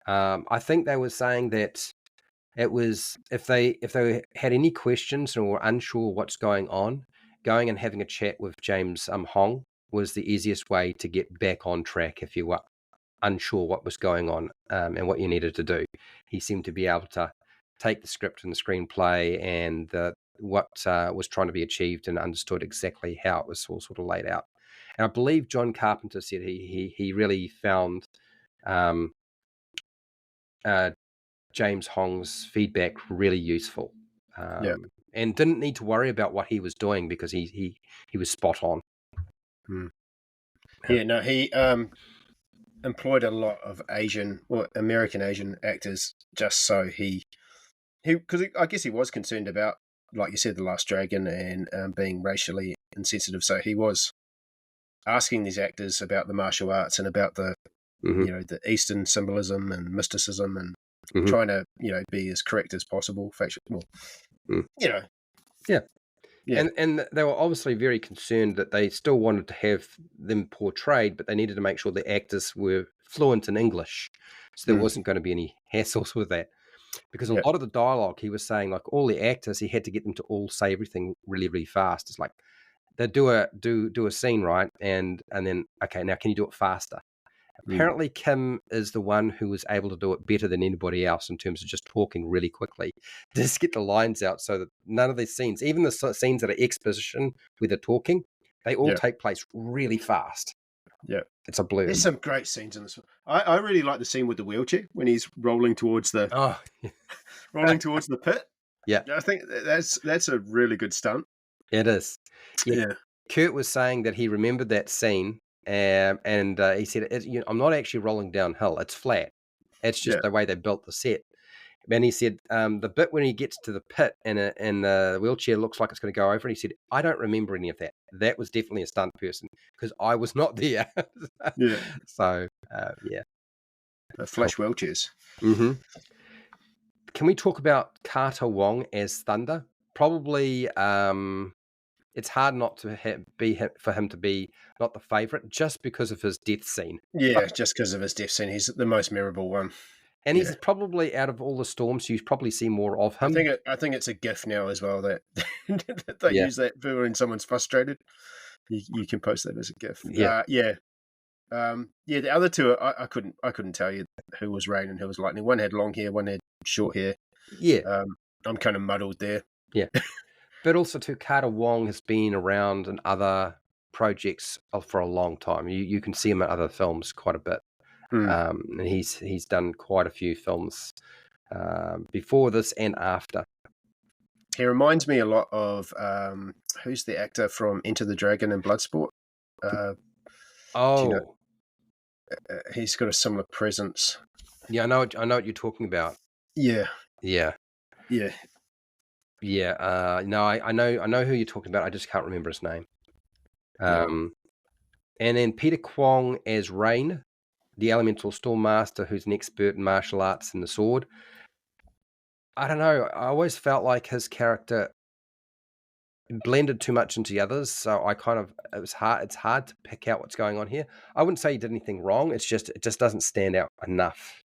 I think they were saying that it was if they had any questions or were unsure what's going on, going and having a chat with James Hong was the easiest way to get back on track if you were unsure what was going on and what you needed to do. He seemed to be able to take the script and the screenplay and what was trying to be achieved and understood exactly how it was all sort of laid out. And I believe John Carpenter said he really found James Hong's feedback really useful, and didn't need to worry about what he was doing because he was spot on. Yeah, no, he employed a lot of American Asian actors just so he because I guess he was concerned about, like you said, The Last Dragon and being racially insensitive. So he was asking these actors about the martial arts and about the the Eastern symbolism and mysticism, and trying to be as correct as possible, factual. Well, Yeah. Yeah. And they were obviously very concerned that they still wanted to have them portrayed, but they needed to make sure the actors were fluent in English. So there wasn't going to be any hassles with that. Because a lot of the dialogue, he was saying, like all the actors, he had to get them to all say everything really, really fast. It's like they do a scene, right? And then, okay, now can you do it faster? Apparently, Kim is the one who was able to do it better than anybody else in terms of just talking really quickly. Just get the lines out so that none of these scenes, even the scenes that are exposition where they're talking, they all take place really fast. Yeah. It's a blur. There's some great scenes in this one. I really like the scene with the wheelchair when he's rolling towards the pit. Yeah. I think that's a really good stunt. It is. Yeah. Kurt was saying that he remembered that scene. And he said, I'm not actually rolling downhill. It's flat. It's just the way they built the set. And he said, the bit when he gets to the pit and the wheelchair looks like it's going to go over, and he said, I don't remember any of that. That was definitely a stunt person because I was not there. Yeah. So, Flash wheelchairs. Mm-hmm. Can we talk about Carter Wong as Thunder? Probably, it's hard not to for him to be not the favorite just because of his death scene. Yeah, just because of his death scene, he's the most memorable one. And he's probably, out of all the Storms, you probably see more of him. I think it's a GIF now as well that they use that when someone's frustrated. You can post that as a GIF. The other two, I couldn't tell you who was Rain and who was Lightning. One had long hair, one had short hair. Yeah. I'm kind of muddled there. Yeah. But also, too, Carter Wong has been around in other projects for a long time. You can see him in other films quite a bit. And he's done quite a few films before this and after. He reminds me a lot of who's the actor from Enter the Dragon and Bloodsport? He's got a similar presence. Yeah, I know what you're talking about. Yeah. No, I know who you're talking about. I just can't remember his name. And then Peter Kwong as Rain, the Elemental Storm Master, who's an expert in martial arts and the sword. I don't know. I always felt like his character blended too much into the others, so it's hard to pick out what's going on here. I wouldn't say he did anything wrong. It just doesn't stand out enough.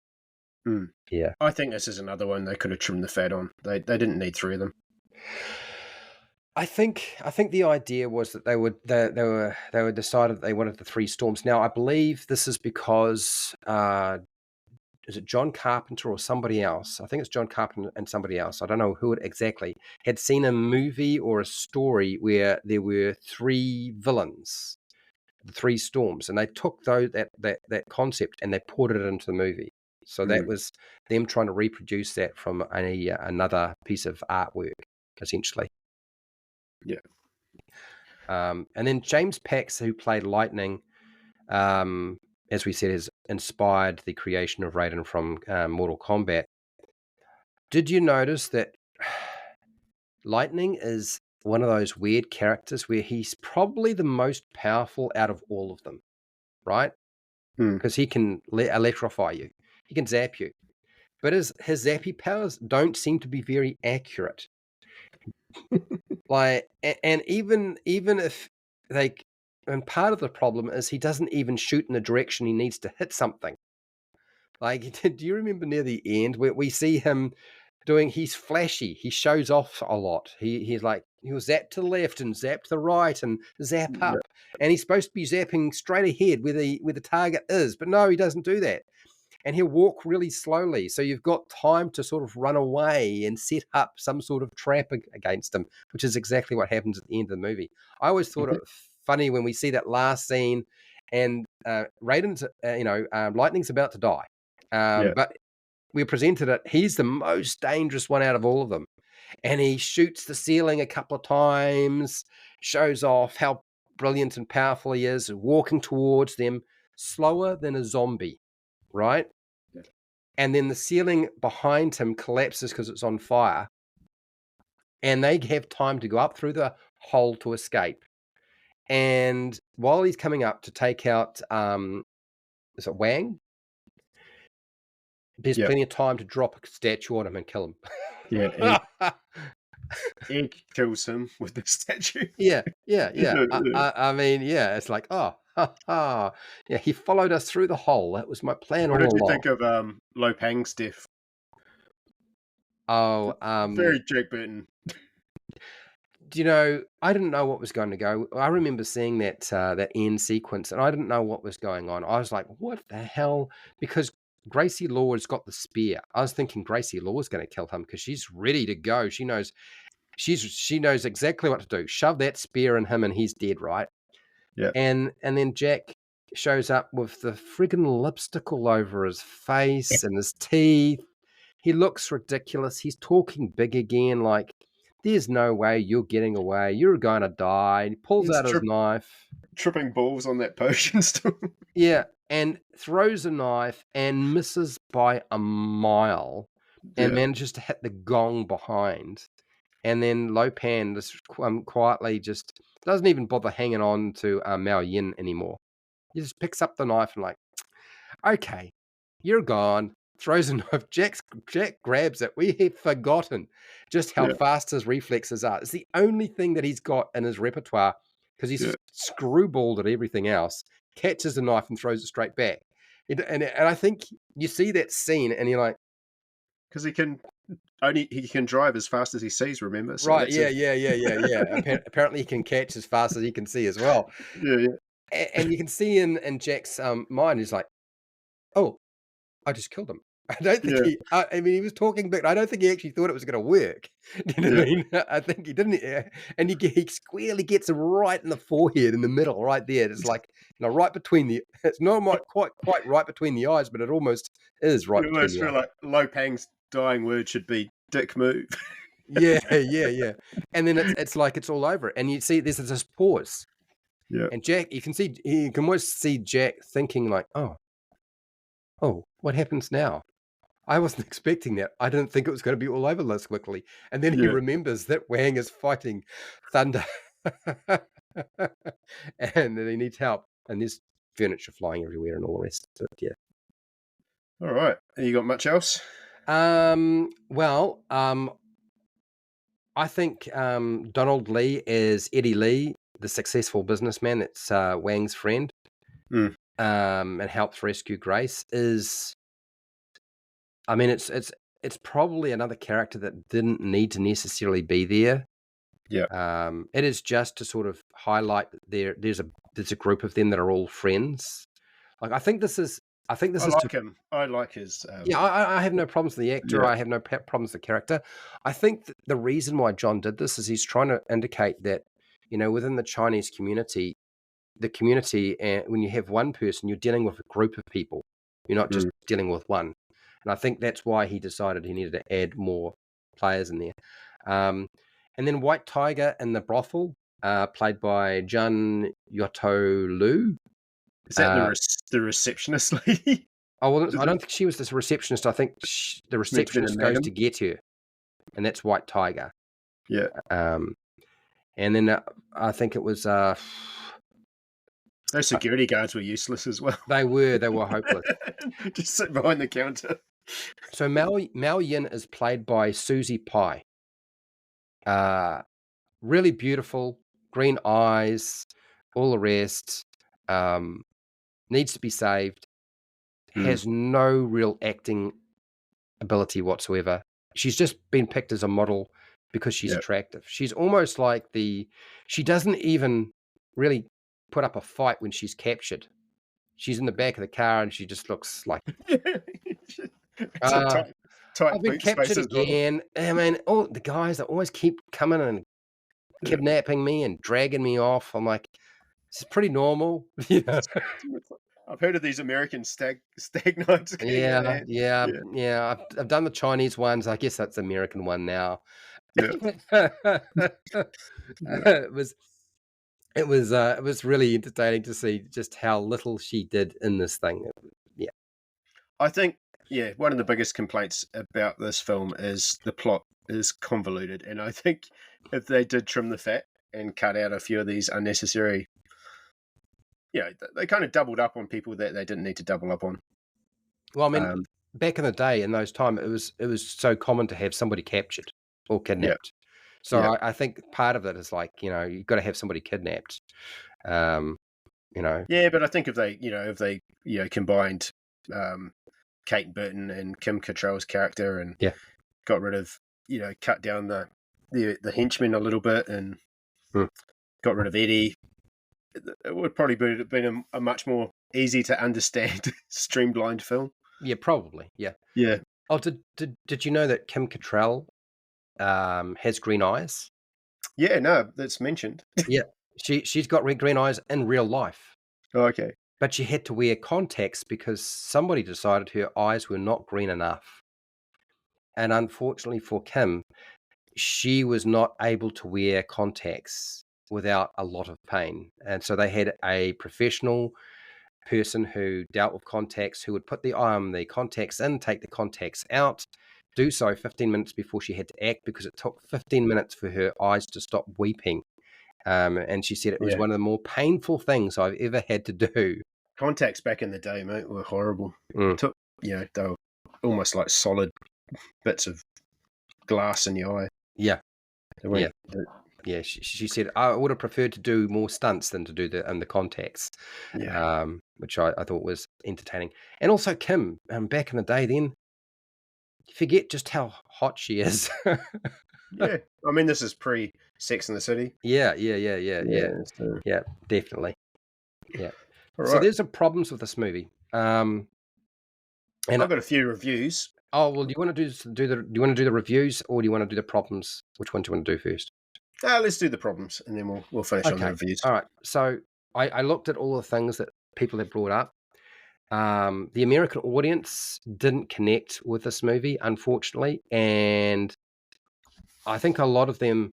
Yeah, I think this is another one they could have trimmed the fat on. They didn't need three of them. I think the idea was that they were decided that they wanted the three Storms. Now I believe this is because is it John Carpenter or somebody else? I think it's John Carpenter and somebody else. I don't know who it exactly had seen a movie or a story where there were three villains, the three Storms, and they took that concept and they ported it into the movie. So that was them trying to reproduce that from another piece of artwork, essentially. Yeah. And then James Pax, who played Lightning, as we said, has inspired the creation of Raiden from Mortal Kombat. Did you notice that Lightning is one of those weird characters where he's probably the most powerful out of all of them, right? Because he can electrify you. He can zap you. But his zappy powers don't seem to be very accurate. And even if and part of the problem is he doesn't even shoot in the direction he needs to hit something. Like, do you remember near the end where we see him he's flashy. He shows off a lot. He's like, he'll zap to the left and zap to the right and zap up. And he's supposed to be zapping straight ahead where the target is. But no, he doesn't do that. And he'll walk really slowly. So you've got time to sort of run away and set up some sort of trap against him, which is exactly what happens at the end of the movie. I always thought it funny when we see that last scene and Raiden's, Lightning's about to die. But we're presented it. He's the most dangerous one out of all of them. And he shoots the ceiling a couple of times, shows off how brilliant and powerful he is, walking towards them slower than a zombie, right? Yeah. And then the ceiling behind him collapses because it's on fire. And they have time to go up through the hole to escape. And while he's coming up to take out, is it Wang? there's plenty of time to drop a statue on him and kill him. Yeah, Egg kills him with the statue. Yeah. I mean, yeah, it's like, "Oh, ha, ha. Yeah, he followed us through the hole. That was my plan What all did you along." think of Lo Pang's death? Oh, Very Jack Burton. do you know, I didn't know what was going to go. I remember seeing that end sequence, and I didn't know what was going on. I was like, "What the hell?" Because Gracie Law has got the spear. I was thinking Gracie Law is going to kill him because she's ready to go. She knows exactly what to do. Shove that spear in him, and he's dead, right? Yeah. And then Jack shows up with the friggin' lipstick all over his face and his teeth. He looks ridiculous. He's talking big again, like, there's no way you're getting away. You're going to die. And he pulls He's out his knife. tripping balls on that potion still. Yeah, and throws a knife and misses by a mile and manages to hit the gong behind. And then Lo Pan just quietly just doesn't even bother hanging on to Mao Yin anymore. He just picks up the knife and like, okay, you're gone. Throws a knife. Jack grabs it. We have forgotten just how fast his reflexes are. It's the only thing that he's got in his repertoire because he's screwballed at everything else. Catches the knife and throws it straight back. And I think you see that scene and you're like, because he can drive as fast as he sees. Remember, so right? Yeah. Apparently, he can catch as fast as he can see as well. Yeah. And you can see in Jack's mind, he's like, "Oh, I just killed him." I don't think I mean, he was talking, but I don't think he actually thought it was going to work. You know what I mean? I think he didn't. And he squarely gets him right in the forehead, in the middle, right there. It's like, right between the. It's not quite right between the eyes, but it almost is right. You almost feel like Lo Pang's dying word should be "dick move." Yeah. And then it's like it's all over, and you see there's this pause. Yeah. And Jack, you can almost see Jack thinking like, oh, what happens now? I wasn't expecting that. I didn't think it was going to be all over this quickly. And then he remembers that Wang is fighting Thunder. And then he needs help. And there's furniture flying everywhere and all the rest of it. Yeah. All right. You got much else? Well, I think Donald Lee is Eddie Lee, the successful businessman that's Wang's friend, and helps rescue Grace. I mean, it's probably another character that didn't need to necessarily be there. Yeah. It is just to sort of highlight that there's a group of them that are all friends. Like I like him. I like his. I have no problems with the actor. I have no problems with the character. I think the reason why John did this is he's trying to indicate that, within the Chinese community, and when you have one person, you're dealing with a group of people. You're not just dealing with one. And I think that's why he decided he needed to add more players in there. And then White Tiger in the brothel, played by Jun Yoto Lu. Is that the receptionist lady? Oh, well, I don't think she was this receptionist. I think the receptionist goes to get her, and that's White Tiger. Yeah. And then I think it was... those security guards were useless as well. They were hopeless. Just sit behind the counter. So Mao Yin is played by Susie Pai. Really beautiful, green eyes, all the rest. Needs to be saved. Has no real acting ability whatsoever. She's just been picked as a model because she's attractive. She's almost like she doesn't even really put up a fight when she's captured. She's in the back of the car and she just looks like tight I've been captured again. I mean, all the guys that always keep coming and kidnapping me and dragging me off. I'm like, this is pretty normal. I've heard of these American stag nights. Yeah. I've done the Chinese ones. I guess that's the American one now. Yeah. It was really entertaining to see just how little she did in this thing. Yeah. I think, one of the biggest complaints about this film is the plot is convoluted. And I think if they did trim the fat and cut out a few of these unnecessary, they kind of doubled up on people that they didn't need to double up on. Well, I mean, back in the day, in those times, it was so common to have somebody captured or Yeah, kidnapped. So yeah, I think part of it is like, you've got to have somebody kidnapped. Um, you know, yeah. But I think if they combined um, Kate Burton and Kim Cattrall's character and yeah. got rid of cut down the henchmen a little bit and Mm. got rid of Eddie, it would probably been a much more easy to understand streamlined film. Yeah, probably. Yeah. Yeah. Oh, did you know that Kim Cattrall has green eyes? Yeah, no, that's mentioned. Yeah, she's got red green eyes in real life, Okay. but she had to wear contacts because somebody decided her eyes were not green enough. And unfortunately for Kim, she was not able to wear contacts without a lot of pain. And so they had a professional person who dealt with contacts who would put the contacts in, take the contacts out, do so 15 minutes before she had to act because it took 15 minutes for her eyes to stop weeping. And she said it was Yeah. one of the more painful things I've ever had to do. Contacts back in the day, mate, were horrible. Mm. Took they were almost like solid bits of glass in your eye. Yeah, They yeah, weren't yeah. She said I would have preferred to do more stunts than to do the contacts, yeah. which I thought was entertaining. And also Kim, back in the day, then you forget just how hot she is. Yeah. I mean, this is pre Sex in the City. Yeah, Yeah. So, yeah, definitely. Yeah. all So right. there's some problems with this movie. And I've got a few reviews. oh well, do you want to do the reviews or do you want to do the problems? Which one do you want to do first? Let's do the problems, and then we'll finish on the Okay. reviews. All right. So I looked at all the things that people have brought up. The American audience didn't connect with this movie, unfortunately, and I think a lot of them.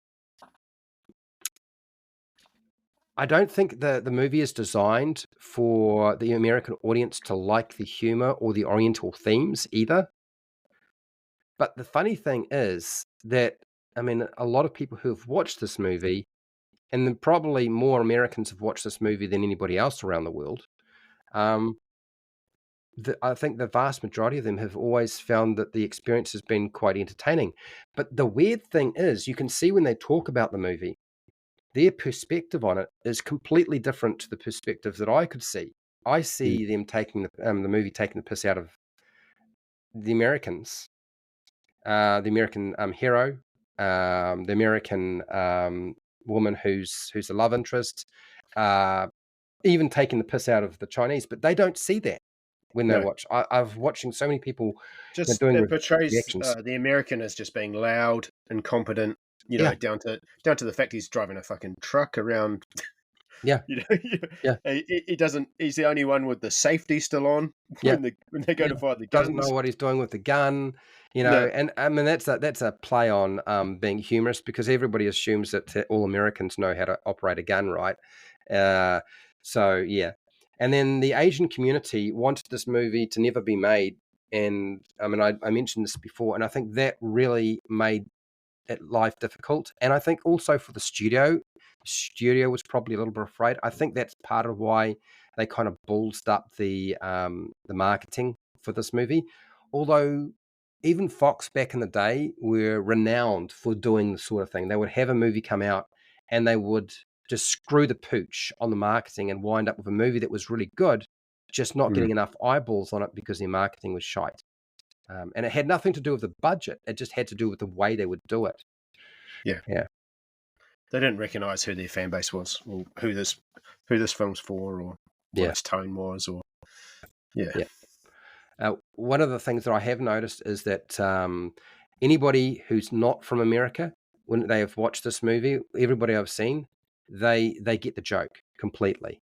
I don't think the movie is designed for the American audience to like the humor or the Oriental themes either. But the funny thing is that, I mean, a lot of people who have watched this movie, and then probably more Americans have watched this movie than anybody else around the world. Um, I think the vast majority of them have always found that the experience has been quite entertaining. But the weird thing is, you can see when they talk about the movie, their perspective on it is completely different to the perspectives that I could see. I see them taking the movie taking the piss out of the Americans, the American hero, the American woman who's the love interest, uh, even taking the piss out of the Chinese, but they don't see that when they No, watch. I've watching so many people just doing it portrays reactions. the American as just being loud, incompetent. Yeah, Down to the fact he's driving a fucking truck around. yeah, yeah, He doesn't. He's the only one with the safety still on yeah, when they go yeah. to fire the Doesn't know guns. what he's doing with the gun, No, and I mean that's a play on being humorous because everybody assumes that all Americans know how to operate a gun, right? Uh, so yeah, and then the Asian community wanted this movie to never be made, and I mean I mentioned this before, and I think that really made life difficult. And I think also for the studio was probably a little bit afraid. I think that's part of why they kind of ballsed up the marketing for this movie. Although even Fox back in the day were renowned for doing the sort of thing. They would have a movie come out and they would just screw the pooch on the marketing and wind up with a movie that was really good, just not getting enough eyeballs on it because their marketing was shite. And it had nothing to do with the budget. It just had to do with the way they would do it. yeah, Yeah. they didn't recognize who their fan base was, or who this film's for, or what Yeah. its tone was, or yeah. One of the things that I have noticed is that anybody who's not from America, when they have watched this movie, everybody I've seen, they get the joke completely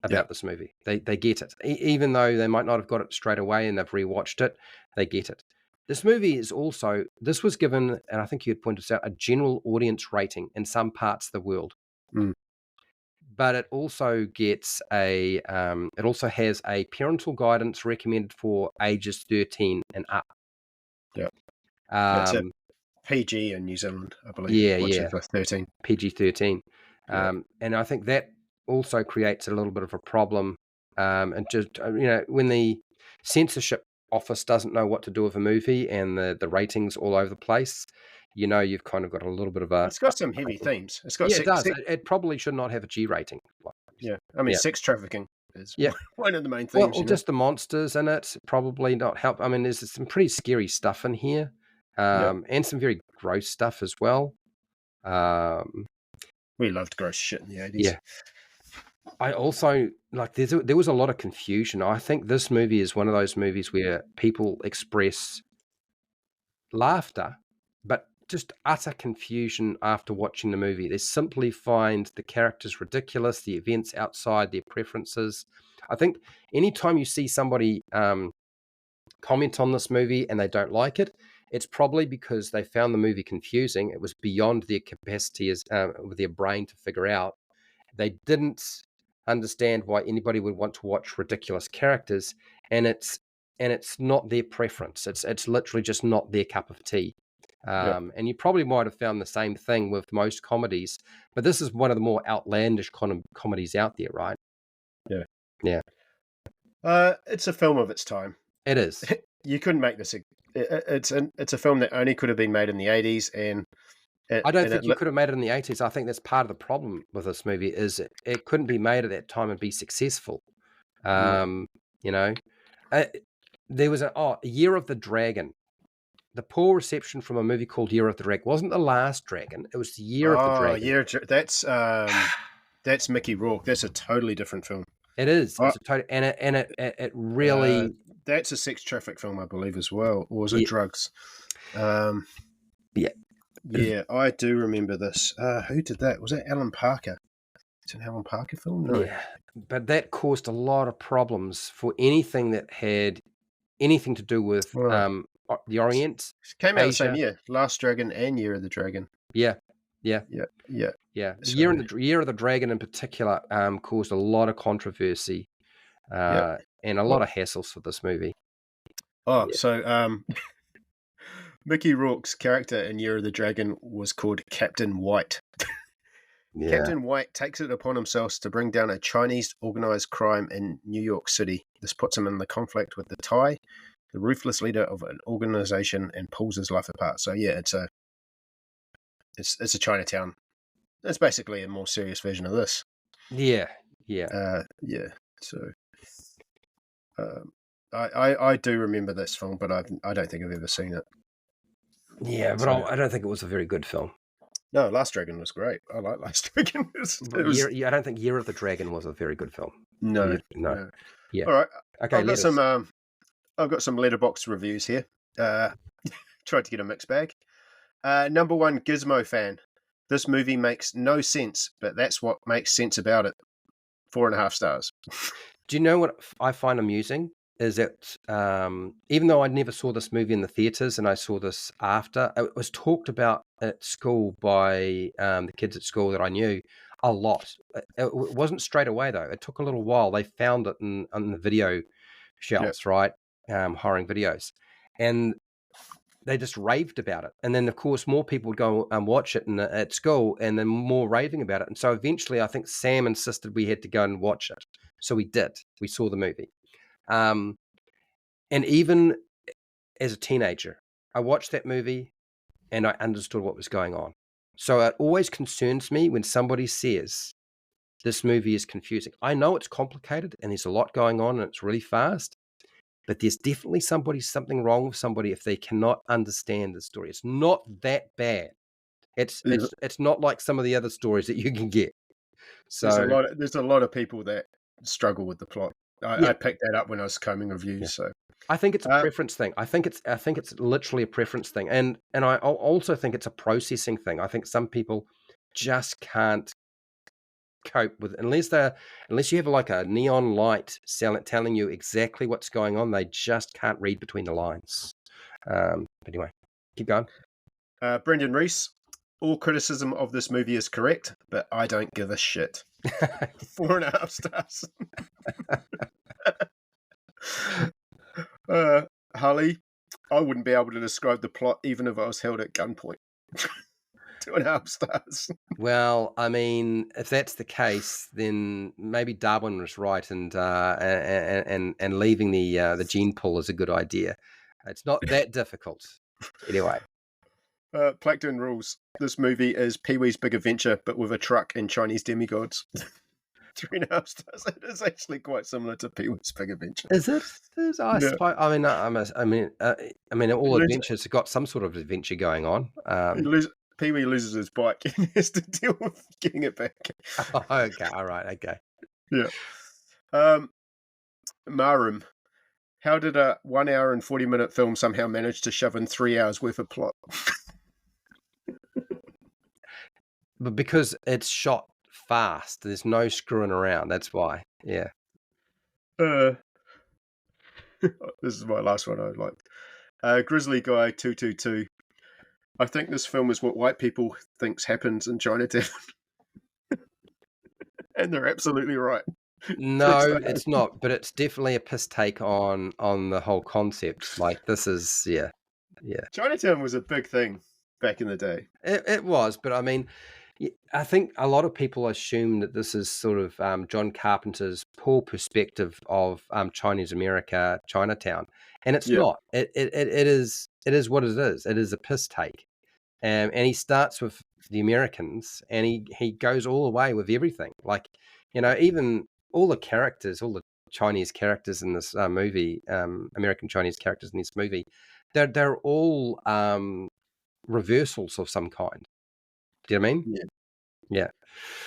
about this movie. They get it. Even though they might not have got it straight away and they've rewatched it, they get it. This movie is also, this was given, and I think you had pointed this out, a general audience rating in some parts of the world. Mm. But it also gets it also has a parental guidance recommended for ages 13 and up. Yeah. It's a Um, PG in New Zealand, I believe. yeah, Which yeah, is 13. PG-13. Yeah. And I think that also creates a little bit of a problem. And just, when the censorship office doesn't know what to do with a movie and the ratings all over the place, you've kind of got a little bit of a... It's got some heavy themes. It's got Yeah, it does. It probably should not have a G rating. yeah. I mean, sex trafficking is Yeah. one of the main Well, themes. just the monsters in it probably not help. I mean, there's some pretty scary stuff in here, and some very gross stuff as well. We loved gross shit in the 80s. Yeah. I also there was a lot of confusion. I think this movie is one of those movies where people express laughter, but just utter confusion after watching the movie. They simply find the characters ridiculous, the events outside their preferences. I think anytime you see somebody comment on this movie and they don't like it, it's probably because they found the movie confusing. It was beyond their capacity with their brain to figure out. They didn't understand why anybody would want to watch ridiculous characters, and it's not their preference. It's literally just not their cup of tea. And you probably might have found the same thing with most comedies, but this is one of the more outlandish comedies out there, right? Yeah. It's a film of its time. It is. You couldn't make this. It's a film that only could have been made in the 80s, and I don't think you could have made it in the 80s. I think that's part of the problem with this movie is it couldn't be made at that time and be successful. There was a Year of the Dragon. The poor reception from a movie called Year of the Dragon wasn't The Last Dragon. It was the Year of the Dragon. That's Mickey Rourke. That's a totally different film. It is. It's it really... that's a sex traffic film, I believe, as well. Or was it drugs? Yeah, I do remember this. Who did that? Was that Alan Parker? It's an Alan Parker film? No. Yeah, but that caused a lot of problems for anything that had anything to do with the Orient. It came out the same year. Last Dragon and Year of the Dragon. Yeah. So, Year of the Dragon in particular caused a lot of controversy and a lot of hassles for this movie. So Mickey Rourke's character in Year of the Dragon was called Captain White. Captain White takes it upon himself to bring down a Chinese organized crime in New York City. This puts him in the conflict with the Thai, the ruthless leader of an organization, and pulls his life apart. So yeah, it's a Chinatown. It's basically a more serious version of this. Yeah. So I do remember this film, but I don't think I've ever seen it. Yeah, but I don't think it was a very good film. No, Last Dragon was great. I like Last Dragon. I don't think Year of the Dragon was a very good film. No. Yeah. All right. Okay. I've got some Letterboxd reviews here. Tried to get a mixed bag. Number one, Gizmo fan. This movie makes no sense, but that's what makes sense about it. 4.5 stars. Do you know what I find amusing? Is that even though I never saw this movie in the theaters and I saw this after, it was talked about at school by the kids at school that I knew a lot. It wasn't straight away, though. It took a little while. They found it on the video shelves, right? Hiring videos. And they just raved about it. And then, of course, more people would go and watch it at school and then more raving about it. And so eventually I think Sam insisted we had to go and watch it. So we did. We saw the movie. And even as a teenager, I watched that movie and I understood what was going on. So it always concerns me when somebody says this movie is confusing. I know it's complicated and there's a lot going on and it's really fast, but there's definitely something wrong with somebody if they cannot understand the story. It's not that bad. It's not like some of the other stories that you can get. So there's a lot of people that struggle with the plot. I picked that up when I was combing reviews. Yeah. So I think it's a preference thing. I think it's literally a preference thing, and I also think it's a processing thing. I think some people just can't cope with unless you have like a neon light telling you exactly what's going on. They just can't read between the lines. But anyway, keep going. Brendan Reese. All criticism of this movie is correct, but I don't give a shit. 4.5 stars. Holly, I wouldn't be able to describe the plot even if I was held at gunpoint. 2.5 stars. Well, I mean, if that's the case, then maybe Darwin was right, and leaving the gene pool is a good idea. It's not that difficult. Anyway, Plankton rules. This movie is Pee-wee's Big Adventure, but with a truck and Chinese demigods. 3.5 stars. It is actually quite similar to Pee-wee's Big Adventure. is it? I Yeah. suppose. I mean, all Lose- adventures have got some sort of adventure going on. Pee-wee loses his bike and has to deal with getting it back. Okay, all right, okay. Yeah. Marum. How did a 1 hour and 40-minute film somehow manage to shove in 3 hours worth of plot? But because it's shot fast, there's no screwing around. That's why. Yeah. This is my last one I liked. Grizzly Guy 222. I think this film is what white people thinks happens in Chinatown. And they're absolutely right. No, it's not, but it's definitely a piss take on the whole concept. Like, this is, yeah. Chinatown was a big thing back in the day. It was, but I mean, I think a lot of people assume that this is sort of John Carpenter's poor perspective of Chinese America, Chinatown, and it's not. It is what it is. It is a piss take, and he starts with the Americans, and he goes all the way with everything. Like, even all the characters, all the Chinese characters in this movie, American Chinese characters in this movie, they're all reversals of some kind. Do you know what I mean? Yeah.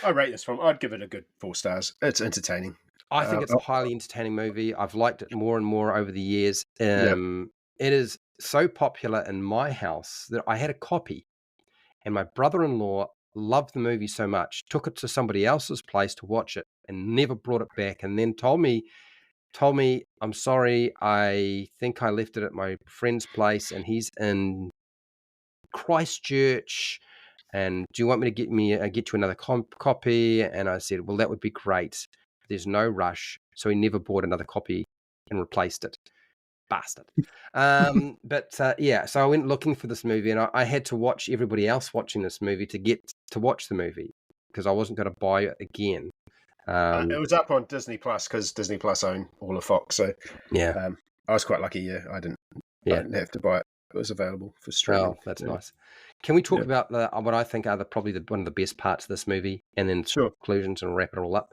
I rate this film. I'd give it a good 4 stars. It's entertaining. I think it's a highly entertaining movie. I've liked it more and more over the years. It is so popular in my house that I had a copy, and my brother-in-law loved the movie so much, took it to somebody else's place to watch it and never brought it back, and then told me, I'm sorry, I think I left it at my friend's place and he's in Christchurch, and do you want me to get you another copy? And I said, well, that would be great. There's no rush. So he never bought another copy and replaced it. Bastard. So I went looking for this movie, and I had to watch everybody else watching this movie to get to watch the movie, because I wasn't going to buy it again. It was up on Disney Plus because Disney Plus own all of Fox. So yeah, I was quite lucky. I didn't have to buy it. It was available for streaming. Oh, that's nice. Can we talk about what I think are probably one of the best parts of this movie, and then conclusions, and wrap it all up?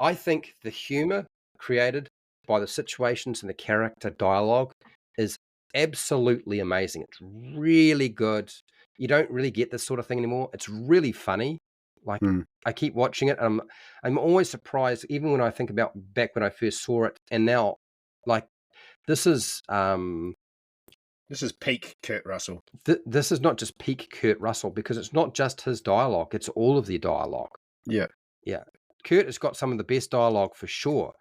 I think the humor created by the situations and the character dialogue is absolutely amazing. It's really good. You don't really get this sort of thing anymore. It's really funny. Like, I keep watching it, and I'm always surprised, even when I think about back when I first saw it, and now, like, this is peak Kurt Russell. This is not just peak Kurt Russell, because it's not just his dialogue; it's all of the dialogue. Yeah. Kurt has got some of the best dialogue for sure,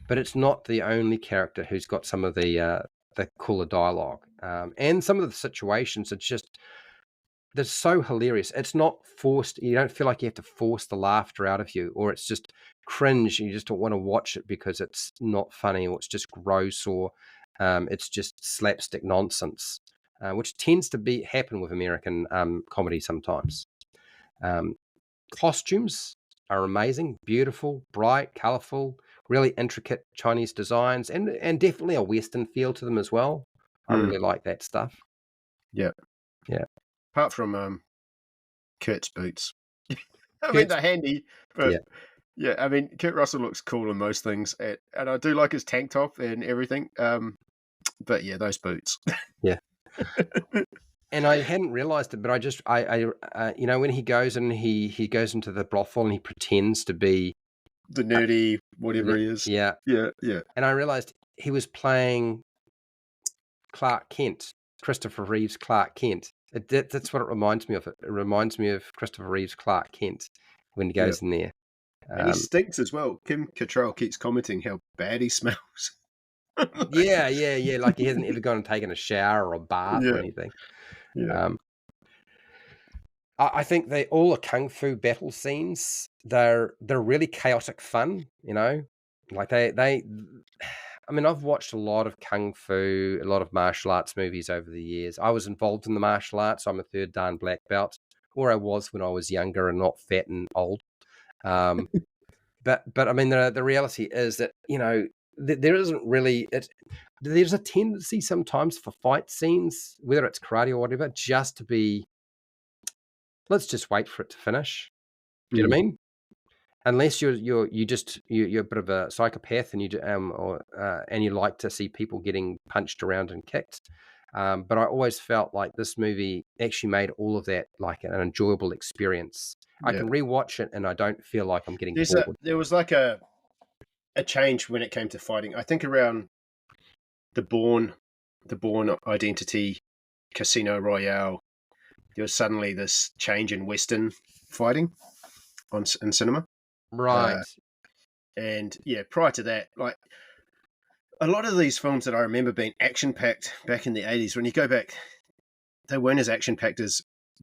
but it's not the only character who's got some of the cooler dialogue. And some of the situations are they're so hilarious. It's not forced. You don't feel like you have to force the laughter out of you, or it's just cringe. You just don't want to watch it because it's not funny, or it's just gross, or it's just slapstick nonsense, which tends to happen with American comedy sometimes. Costumes are amazing, beautiful, bright, colorful, really intricate Chinese designs, and definitely a Western feel to them as well. I really like that stuff. Yeah. Apart from Kurt's boots. I mean, they're handy, but I mean, Kurt Russell looks cool in most things, and I do like his tank top and everything. But yeah, those boots. Yeah. And I hadn't realized it, but when he goes and he goes into the brothel and he pretends to be the nerdy whatever he is. Yeah. And I realized he was playing Clark Kent, Christopher Reeve's Clark Kent. That's what it reminds me of. It reminds me of Christopher Reeve's Clark Kent when he goes in there. And he stinks as well. Kim Cattrall keeps commenting how bad he smells. Yeah. Like he hasn't ever gone and taken a shower or a bath or anything. Yeah. I think all the kung fu battle scenes, they're really chaotic fun. Like I mean, I've watched a lot of kung fu, a lot of martial arts movies over the years. I was involved in the martial arts. I'm a 3rd Dan black belt. where I was when I was younger and not fat and old. Um, but I mean, the reality is that, you know, there isn't really it. There's a tendency sometimes for fight scenes, whether it's karate or whatever, just to be, let's just wait for it to finish. Do you know what I mean? Unless you're a bit of a psychopath and and you like to see people getting punched around and kicked. But I always felt like this movie actually made all of that like an enjoyable experience. I Yeah. can rewatch it and I don't feel like I'm getting bored. There was like a change when it came to fighting. I think around the Bourne Identity, Casino Royale, there was suddenly this change in Western fighting in cinema. Right. And yeah, prior to that, like a lot of these films that I remember being action packed back in the 80s, when you go back, they weren't as action packed as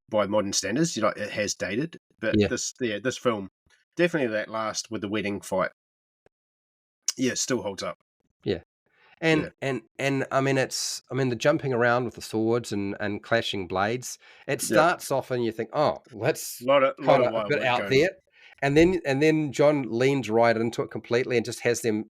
by modern standards. You know, it has dated, but Yeah. this film, definitely that last with the wedding fight, yeah, it still holds up. Yeah. And I mean the jumping around with the swords and clashing blades, it starts off and you think, oh, that's A lot of kind of a wild bit work out going there. And then John leans right into it completely and just has them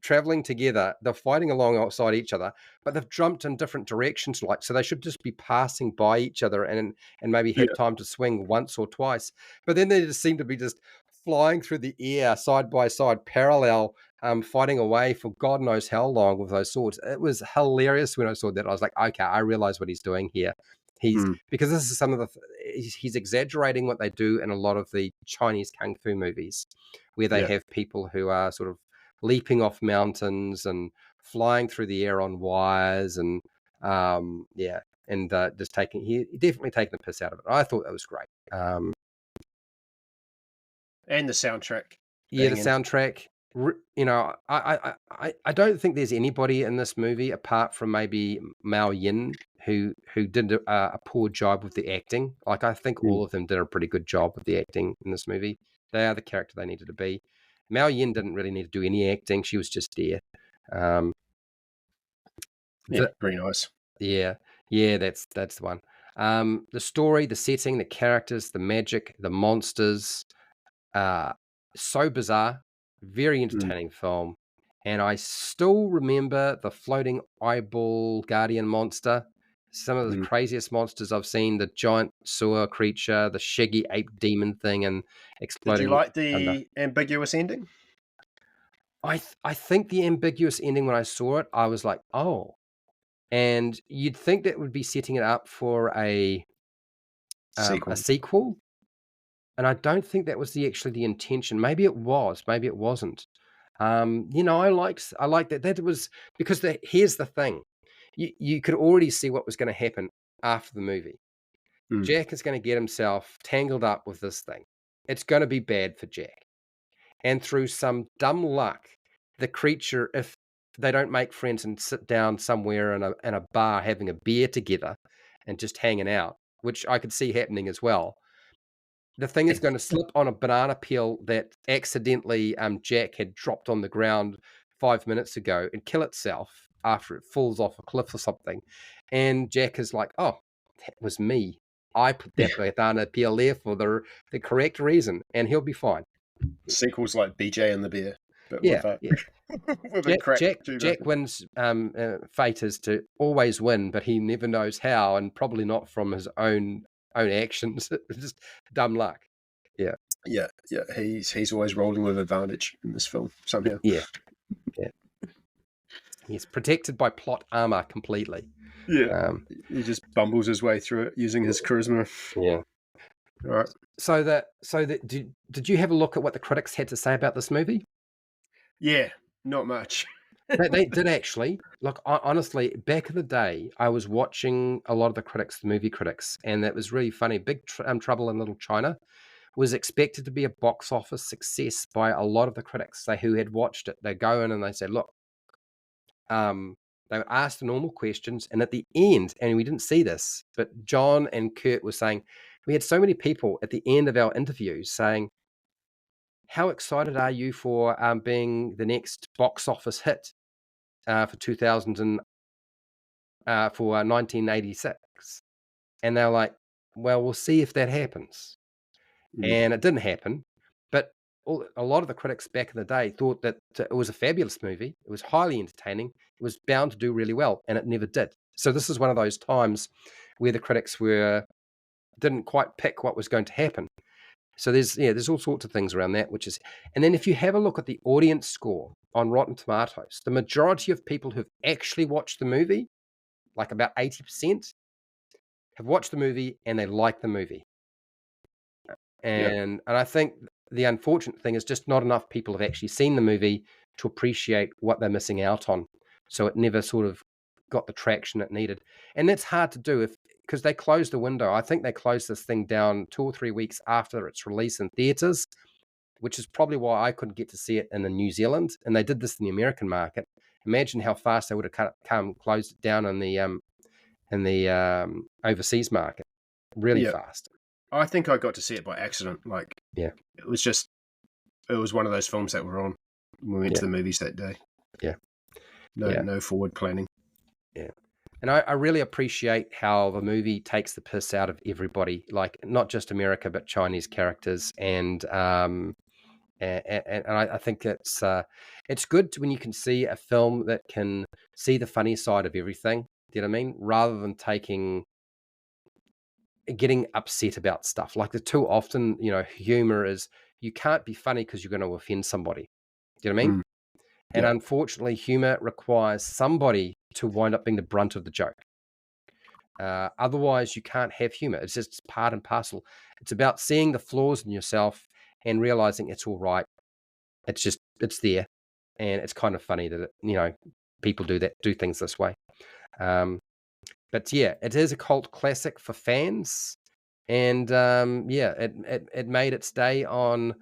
traveling together. They're fighting alongside each other, but they've jumped in different directions, like, so they should just be passing by each other and maybe have time to swing once or twice. But then they just seem to be just flying through the air side by side, parallel, fighting away for God knows how long with those swords. It was hilarious when I saw that. I was like, okay, I realize what he's doing here. Because this is some of he's exaggerating what they do in a lot of the Chinese kung fu movies, where they have people who are sort of leaping off mountains and flying through the air on wires and just he definitely taking the piss out of it. I thought that was great. and the soundtrack. The soundtrack. You know, I don't think there's anybody in this movie apart from maybe Mao Yin who did a poor job with the acting. Like, I think all of them did a pretty good job with the acting in this movie. They are the character they needed to be. Mao Yin didn't really need to do any acting. She was just there. Very nice. Yeah, that's the one. The story, the setting, the characters, the magic, the monsters, so bizarre, very entertaining film. And I still remember the floating eyeball guardian monster. Some of the craziest monsters I've seen, the giant sewer creature, the shaggy ape demon thing, and exploding. Did you like the ambiguous ending? I think the ambiguous ending, when I saw it, I was like, oh. And you'd think that would be setting it up for a sequel. And I don't think that was actually the intention. Maybe it was, maybe it wasn't. You know, I like that. That was because here's the thing. You could already see what was going to happen after the movie. Jack is going to get himself tangled up with this thing. It's going to be bad for Jack. And through some dumb luck, the creature, if they don't make friends and sit down somewhere in a bar having a beer together and just hanging out, which I could see happening as well, the thing is going to slip on a banana peel that accidentally Jack had dropped on the ground 5 minutes ago and kill itself after it falls off a cliff or something. And Jack is like, oh, that was me. I put that banana peel there for the correct reason, and he'll be fine. Sequels like BJ and the Bear. But Jack wins. Fate is to always win, but he never knows how, and probably not from his own actions. Just dumb luck. Yeah. He's always rolling with advantage in this film somehow. Yeah. He's protected by plot armor completely. Yeah. He just bumbles his way through it using his charisma. Yeah. All right. So did you have a look at what the critics had to say about this movie? Yeah, not much. They did actually. Look, honestly, back in the day, I was watching a lot of the movie critics, and that was really funny. Big Trouble in Little China was expected to be a box office success by a lot of the critics who had watched it. They go in and they say, look, they were asked the normal questions, and at the end, and we didn't see this, but John and Kurt were saying, we had so many people at the end of our interviews saying, how excited are you for being the next box office hit for 2000 and for 1986? And they're like, well, we'll see if that happens. And it didn't happen. But a lot of the critics back in the day thought that it was a fabulous movie. It was highly entertaining. It was bound to do really well, and it never did. So this is one of those times where the critics didn't quite pick what was going to happen. So there's all sorts of things around that, and then if you have a look at the audience score on Rotten Tomatoes, the majority of people who've actually watched the movie, like about 80%, have watched the movie and they like the movie. And I think the unfortunate thing is just not enough people have actually seen the movie to appreciate what they're missing out on. So it never sort of got the traction it needed. And that's hard to do because they closed the window. I think they closed this thing down 2 or 3 weeks after its release in theaters, which is probably why I couldn't get to see it in the New Zealand. And they did this in the American market. Imagine how fast they would have closed it down in the overseas market. Really fast. I think I got to see it by accident. It was one of those films that were on when we went to the movies that day. Yeah. No forward planning. Yeah. And I really appreciate how the movie takes the piss out of everybody, like not just America, but Chinese characters. And I think it's good when you can see a film that can see the funny side of everything. Do you know what I mean? Rather than getting upset about stuff. Like too often, humor is you can't be funny because you're going to offend somebody. Do you know what I mean? And unfortunately, humor requires somebody to wind up being the brunt of the joke. Otherwise, you can't have humor. It's just part and parcel. It's about seeing the flaws in yourself and realizing it's all right. It's there. And it's kind of funny that, people do things this way. But yeah, it is a cult classic for fans. And it made its day on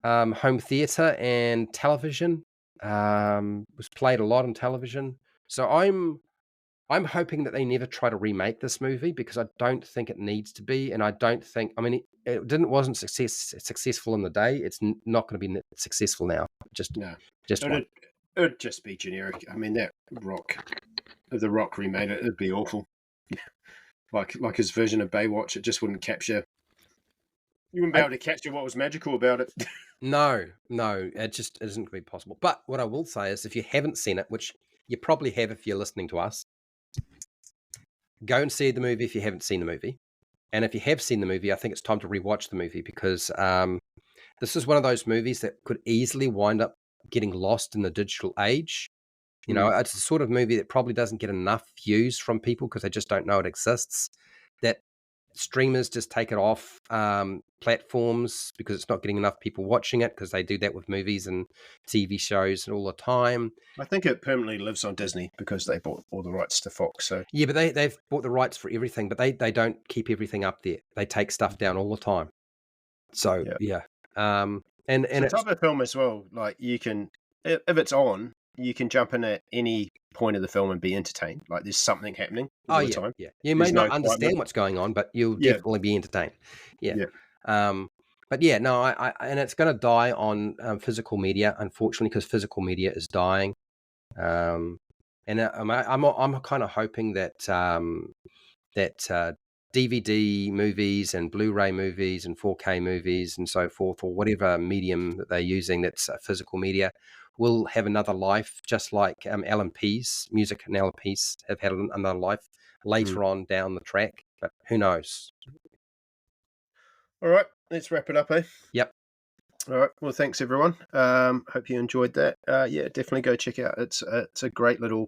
home theater and television. Was played a lot on television. So I'm hoping that they never try to remake this movie because I don't think it needs to be, and I don't think. I mean, it wasn't successful in the day. It's not going to be successful now. It'd just be generic. I mean, if The Rock remade it, it'd be awful. like his version of Baywatch, it just wouldn't capture. You wouldn't be able to capture what was magical about it. No, it just isn't going to be possible. But what I will say is, if you haven't seen it, which you probably have if you're listening to us, go and see the movie if you haven't seen the movie. And if you have seen the movie, I think it's time to rewatch the movie because this is one of those movies that could easily wind up getting lost in the digital age. It's the sort of movie that probably doesn't get enough views from people because they just don't know it exists. That streamers just take it off platforms because it's not getting enough people watching it because they do that with movies and TV shows all the time. I think it permanently lives on Disney because they bought all the rights to Fox. So yeah, but they've bought the rights for everything, but they don't keep everything up there. They take stuff down all the time. So yeah. And it's a type of film as well. Like you can, if it's on, you can jump in at any point of the film and be entertained. Like there's something happening all the time. Yeah. You may not understand what's going on, but you'll definitely be entertained. Yeah. But yeah, no, and it's going to die on physical media, unfortunately, because physical media is dying. And I'm kind of hoping that DVD movies and Blu-ray movies and 4K movies and so forth, or whatever medium that they're using that's physical media, will have another life, just like LPs, music and LPs have had another life later on down the track. But who knows? All right, let's wrap it up, eh? Yep. All right. Well, thanks everyone. Hope you enjoyed that. Definitely go check it out. It's a great little.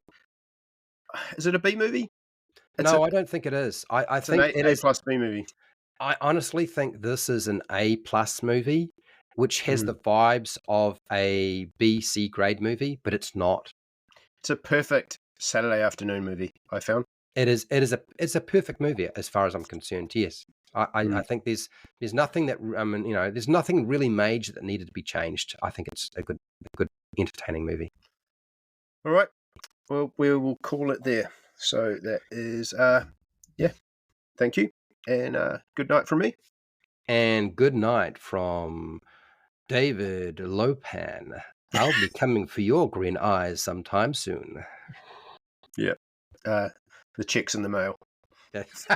Is it a B movie? I don't think it is. I think it is A+ B movie. I honestly think this is an A+ movie, which has the vibes of a B/C grade movie, but it's not. It's a perfect Saturday afternoon movie, I found. It's a perfect movie as far as I'm concerned. Yes. I think there's nothing that there's nothing really major that needed to be changed. I think it's a good entertaining movie. All right. Well, we will call it there. So that is thank you. And good night from me. And good night from David Lopan. I'll be coming for your green eyes sometime soon. Yeah. The check's in the mail. Yes.